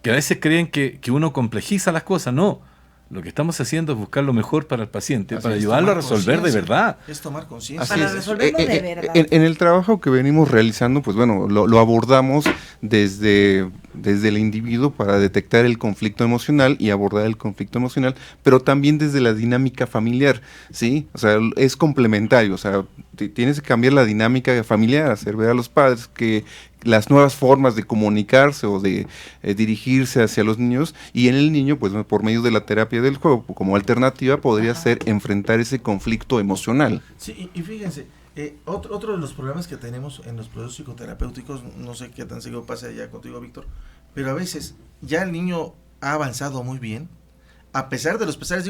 que a veces creen que uno complejiza las cosas. No. Lo que estamos haciendo es buscar lo mejor para el paciente, para ayudarlo a resolver de verdad. Es tomar conciencia. Para resolverlo de verdad. En el trabajo que venimos realizando, pues bueno, lo abordamos desde el individuo para detectar el conflicto emocional y abordar el conflicto emocional, pero también desde la dinámica familiar, ¿sí? O sea, es complementario, o sea, tienes que cambiar la dinámica familiar, hacer ver a los padres que las nuevas formas de comunicarse o de dirigirse hacia los niños, y en el niño, pues por medio de la terapia del juego, como alternativa, podría ser enfrentar ese conflicto emocional. Sí, y fíjense, otro de los problemas que tenemos en los procesos psicoterapéuticos, no sé qué tan seguido pasa ya contigo, Víctor, pero a veces ya el niño ha avanzado muy bien, a pesar de los pesares,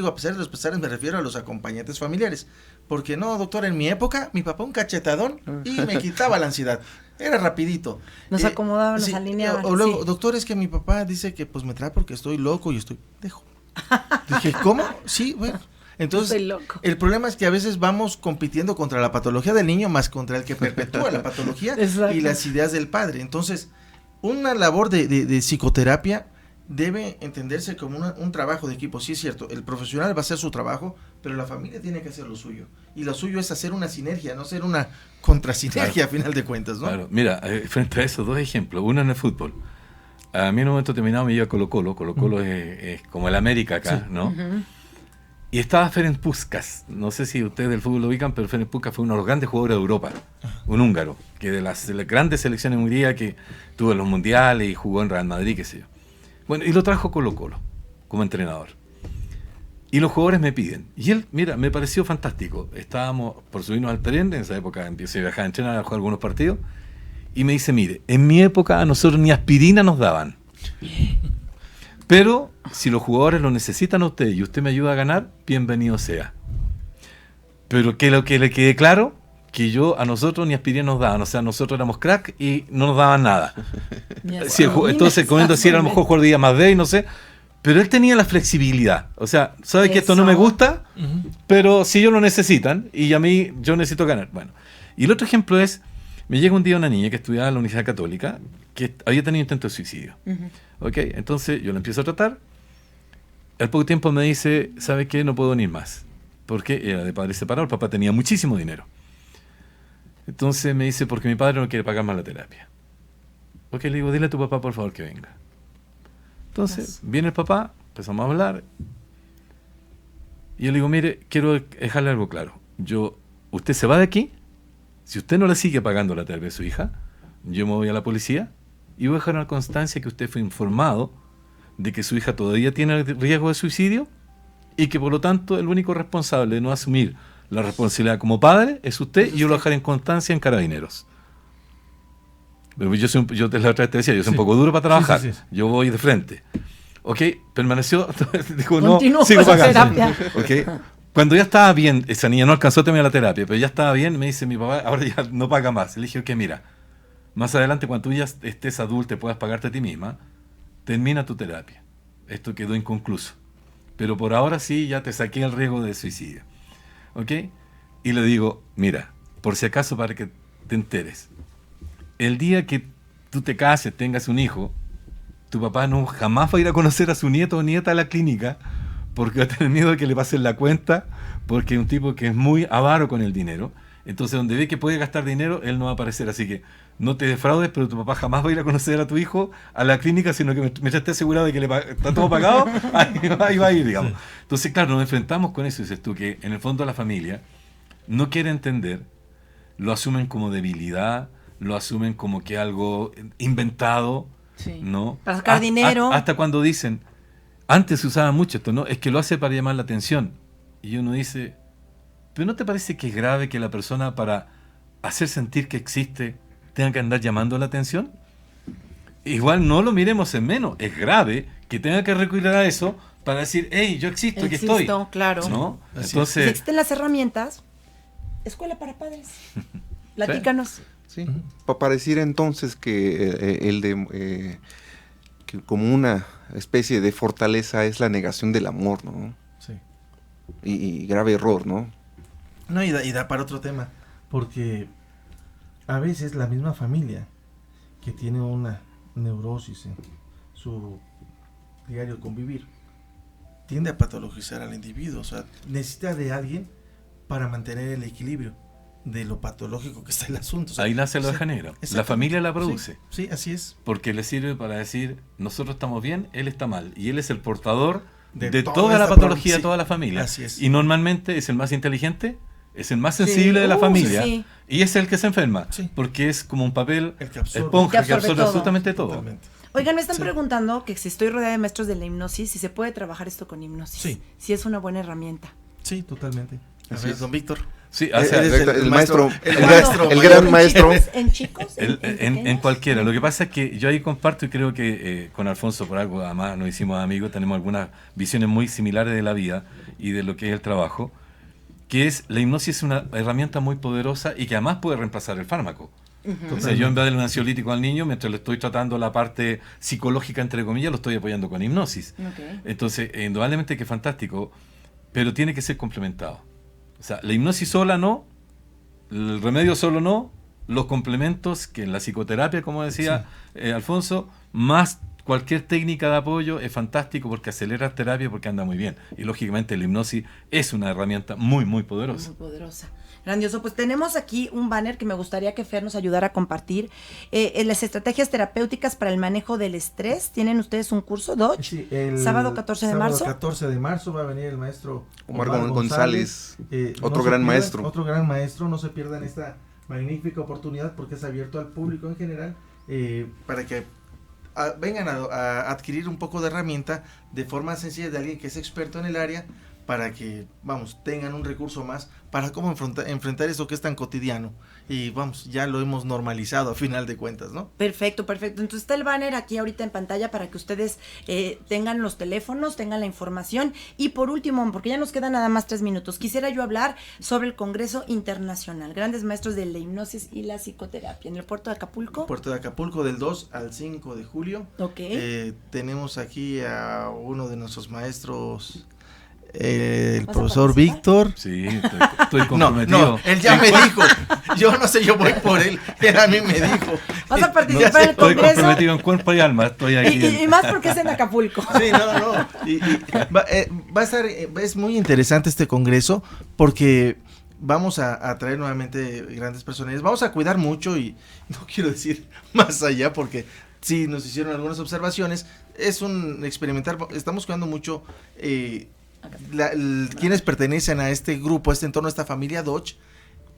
me refiero a los acompañantes familiares, porque no, doctor, en mi época, mi papá un cachetadón y me quitaba la ansiedad. Era rapidito. Nos acomodaban, nos alineaban. O luego, doctor, es que mi papá dice que pues me trae porque estoy loco y estoy pendejo. Dije, ¿cómo? Sí, bueno. Entonces, el problema es que a veces vamos compitiendo contra la patología del niño más contra el que perpetúa la patología y las ideas del padre. Entonces, una labor de psicoterapia debe entenderse como un trabajo de equipo. Sí es cierto, el profesional va a hacer su trabajo, pero la familia tiene que hacer lo suyo. Y lo suyo es hacer una sinergia, no ser una contrasinergia, a final de cuentas, ¿no? Claro, mira, frente a eso, dos ejemplos. Uno en el fútbol. A mí en un momento determinado me iba a Colo-Colo. Colo-Colo es como el América acá, ¿no? Uh-huh. Y estaba Ferenc Puskás. No sé si ustedes del fútbol lo ubican, pero Ferenc Puskás fue uno de los grandes jugadores de Europa. Un húngaro, que de las grandes selecciones de Hungría, que tuvo en los mundiales y jugó en Real Madrid, qué sé yo. Bueno, y lo trajo Colo-Colo como entrenador. Y los jugadores me piden. Y él, mira, me pareció fantástico. Estábamos por subirnos al tren, en esa época empecé a viajar a entrenar, a jugar algunos partidos. Y me dice, mire, en mi época a nosotros ni aspirina nos daban. Pero si los jugadores lo necesitan a usted y usted me ayuda a ganar, bienvenido sea. Pero que lo que le quede claro, que a nosotros ni aspirina nos daban. O sea, nosotros éramos crack y no nos daban nada. Entonces, comiendo así, era a lo mejor jugador de día más de, no sé. Pero él tenía la flexibilidad. O sea, sabe que esto no me gusta, pero si ellos lo necesitan y a mí yo necesito ganar. Bueno, y el otro ejemplo es, me llega un día una niña que estudiaba en la Universidad Católica que había tenido intento de suicidio. ¿Okay? Entonces yo la empiezo a tratar. Al poco tiempo me dice, ¿sabe qué? No puedo venir más. Porque era de padre separado, el papá tenía muchísimo dinero. Entonces me dice, porque mi padre no quiere pagar más la terapia. Ok, le digo, dile a tu papá por favor que venga. Entonces viene el papá, empezamos a hablar. Y yo le digo, mire, quiero dejarle algo claro. Usted se va de aquí. Si usted no le sigue pagando la terapia de su hija, yo me voy a la policía y voy a dejar una constancia que usted fue informado de que su hija todavía tiene riesgo de suicidio y que por lo tanto el único responsable de no asumir la responsabilidad como padre es usted, y yo lo dejaré en constancia en Carabineros. Pero yo te la otra vez te decía, yo soy un poco duro para trabajar, yo voy de frente. Ok, permaneció, dijo, no, sigo pagando. Okay. Cuando ya estaba bien, esa niña no alcanzó a terminar la terapia, pero ya estaba bien, me dice mi papá, ahora ya no paga más. Le dije, ok, mira, más adelante cuando tú ya estés adulta y puedas pagarte a ti misma, termina tu terapia. Esto quedó inconcluso. Pero por ahora sí, ya te saqué el riesgo de suicidio. ¿Ok? Y le digo, mira, por si acaso para que te enteres, el día que tú te cases, tengas un hijo, tu papá jamás va a ir a conocer a su nieto o nieta a la clínica porque va a tener miedo de que le pasen la cuenta, porque es un tipo que es muy avaro con el dinero. Entonces, donde ve que puede gastar dinero, él no va a aparecer. Así que no te defraudes, pero tu papá jamás va a ir a conocer a tu hijo a la clínica, sino que mientras esté asegurado de que está todo pagado, ahí va a ir, digamos. Entonces, claro, nos enfrentamos con eso, dices tú, que en el fondo la familia no quiere entender lo asumen como debilidad, lo asumen como que algo inventado, Sí. ¿no? Para sacar dinero. Hasta cuando dicen, antes se usaba mucho esto, ¿no? Es que lo hace para llamar la atención. Y uno dice, ¿pero no te parece que es grave que la persona, para hacer sentir que existe, tenga que andar llamando la atención? Igual no lo miremos en menos, es grave que tenga que recurrir a eso para decir, hey, yo existo, aquí estoy. Claro. ¿No? Así Entonces, Si existen las herramientas, escuela para padres. Platícanos. Sí, para decir entonces que que como una especie de fortaleza es la negación del amor, ¿no? Sí. Y grave error, ¿no? No, y da para otro tema, porque a veces la misma familia que tiene una neurosis en su diario convivir tiende a patologizar al individuo, o sea, necesita de alguien para mantener el equilibrio de lo patológico que está el asunto. O sea, ahí nace la sí, oveja negra. La exactamente. familia la produce. Sí, así es. Porque le sirve para decir, nosotros estamos bien, él está mal. Y él es el portador De de toda toda la esta patología de sí, toda la familia. así es. Y normalmente es el más inteligente, es el más Sí. sensible de la familia. Sí. Y es el que se enferma. Sí. Porque es como un papel El que absorbe. esponja Que que absorbe absorbe todo. absolutamente todo. Totalmente. Oigan, me están Sí. preguntando que si estoy rodeada de maestros de la hipnosis, si se puede trabajar esto con hipnosis. Sí. Si es una buena herramienta. Sí, totalmente. A Así ver, es. don Víctor. Sí, o sea, Eres el maestro, el el maestro, el gran ¿En maestro. chicos? ¿En chicos? en pequeños? cualquiera. Lo que pasa es que yo ahí comparto y creo que con Alfonso, por algo, además nos hicimos amigos, tenemos algunas visiones muy similares de la vida y de lo que es el trabajo, que es, la hipnosis es una herramienta muy poderosa y que además puede reemplazar el fármaco. O sea, yo en vez de darle un ansiolítico al niño, mientras le estoy tratando la parte psicológica, entre comillas, lo estoy apoyando con hipnosis. Ok. Entonces, indudablemente que es fantástico, pero tiene que ser complementado. O sea, la hipnosis sola no, el remedio solo no, los complementos, que en la psicoterapia, como decía Alfonso, más cualquier técnica de apoyo es fantástico porque acelera terapia, porque anda muy bien. Y lógicamente la hipnosis es una herramienta muy, muy poderosa. Muy poderosa. Grandioso. Pues tenemos aquí un banner que me gustaría que Fer nos ayudara a compartir. Las estrategias terapéuticas para el manejo del estrés. ¿Tienen ustedes un curso, Dodge? Sí, el sábado 14 de marzo. Sábado 14 de marzo va a venir el maestro Omar González, otro no se gran pierdan- maestro. Otro gran maestro, no se pierdan esta magnífica oportunidad porque es abierto al público en general para que vengan a adquirir un poco de herramienta de forma sencilla de alguien que es experto en el área para que, vamos, tengan un recurso más para cómo enfrentar eso que es tan cotidiano. Y vamos, ya lo hemos normalizado a final de cuentas, ¿no? Perfecto, perfecto. Entonces está el banner aquí ahorita en pantalla para que ustedes tengan los teléfonos, tengan la información. Y por último, porque ya nos quedan nada más 3 minutos, quisiera yo hablar sobre el Congreso Internacional, Grandes Maestros de la Hipnosis y la Psicoterapia, en el puerto de Acapulco. Puerto de Acapulco del 2 al 5 de julio. Ok. Tenemos aquí a uno de nuestros maestros, el ¿Vas a profesor participar? Víctor. Sí, estoy comprometido. No, él ya me dijo. Yo no sé, yo voy por él. Él a mí me dijo. Vas a participar en el Estoy Congreso. comprometido en cuerpo y alma, estoy aquí. Y más porque es en Acapulco. Sí, no. Va a estar, es muy interesante este congreso porque vamos a traer nuevamente grandes personajes. Vamos a cuidar mucho y no quiero decir más allá porque sí nos hicieron algunas observaciones. Es un experimentar, estamos cuidando mucho quienes pertenecen a este grupo, a este entorno, a esta familia Dodge.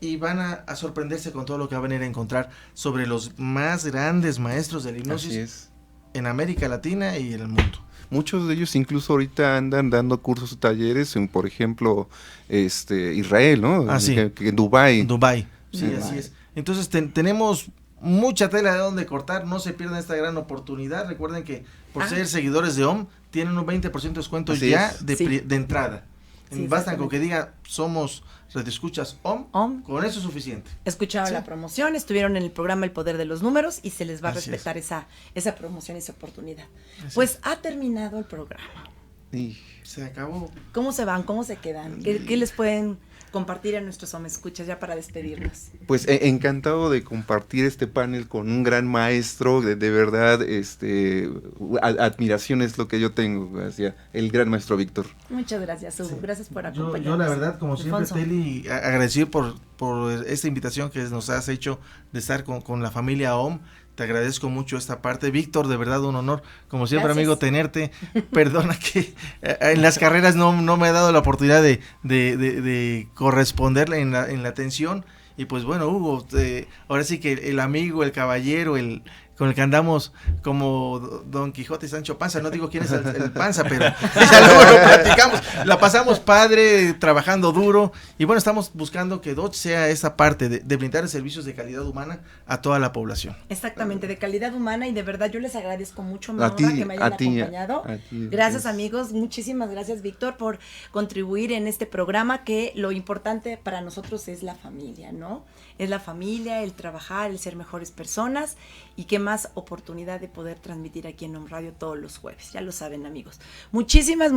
Y van a sorprenderse con todo lo que van a venir a encontrar sobre los más grandes maestros de la Así hipnosis es. en América Latina y en el mundo. Muchos de ellos incluso ahorita andan dando cursos o talleres en, por ejemplo, Israel, ¿no? Ah, sí. Que en Dubái. En Dubái. Sí, Dubái. así es. Entonces tenemos mucha tela de donde cortar, no se pierdan esta gran oportunidad. Recuerden que por ser seguidores de OM tienen un 20% de descuento Así ya es. de entrada. Sí, Bastan con exactamente. que diga somos redescuchas OM, con eso es suficiente. Escucharon Sí. la promoción, estuvieron en el programa El Poder de los Números y se les va a Así respetar esa promoción y esa oportunidad. Así Pues ha terminado el programa. Y Se acabó. ¿Cómo se van? ¿Cómo se quedan? ¿Qué les pueden compartir a nuestros escuchas ya para despedirnos? pues encantado de compartir este panel con un gran maestro, de verdad, admiración es lo que yo tengo hacia el gran maestro Víctor. Muchas gracias, Hugo. Sí. Gracias por Yo acompañarnos. la verdad, como siempre, Alfonso. Teli, agradecido por esta invitación que nos has hecho de estar con la familia OM. Te agradezco mucho esta parte. Víctor, de verdad un honor, como siempre, Gracias. amigo, tenerte. Perdona que en las carreras no me ha dado la oportunidad de corresponderle en la atención. Y pues bueno, Hugo, ahora sí que el amigo, el caballero, con el que andamos como Don Quijote y Sancho Panza, no digo quién es el Panza, pero ya luego lo platicamos, la pasamos padre, trabajando duro, y bueno, estamos buscando que Dodge sea esa parte de brindar servicios de calidad humana a toda la población. Exactamente, de calidad humana, y de verdad yo les agradezco mucho, que me hayan acompañado. Gracias, amigos, muchísimas gracias, Víctor, por contribuir en este programa, que lo importante para nosotros es la familia, ¿no? Es la familia, el trabajar, el ser mejores personas, y qué más oportunidad de poder transmitir aquí en Home Radio todos los jueves, ya lo saben, amigos. Muchísimas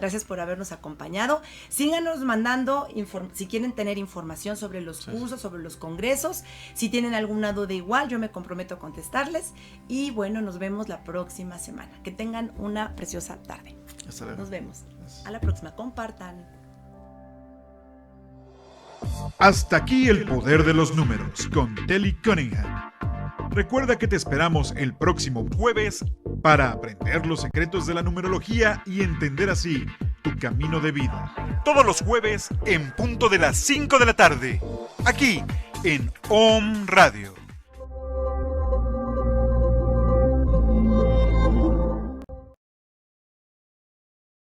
gracias por habernos acompañado. Síganos mandando, si quieren tener información sobre los cursos, sobre los congresos, si tienen alguna duda igual, yo me comprometo a contestarles, y bueno, nos vemos la próxima semana. Que tengan una preciosa tarde. Hasta luego. Nos vemos. A la próxima, compartan. Hasta aquí el poder de los números con Telly Cunningham. Recuerda que te esperamos el próximo jueves para aprender los secretos de la numerología y entender así tu camino de vida. Todos los jueves en punto de las 5 de la tarde, aquí en Home Radio.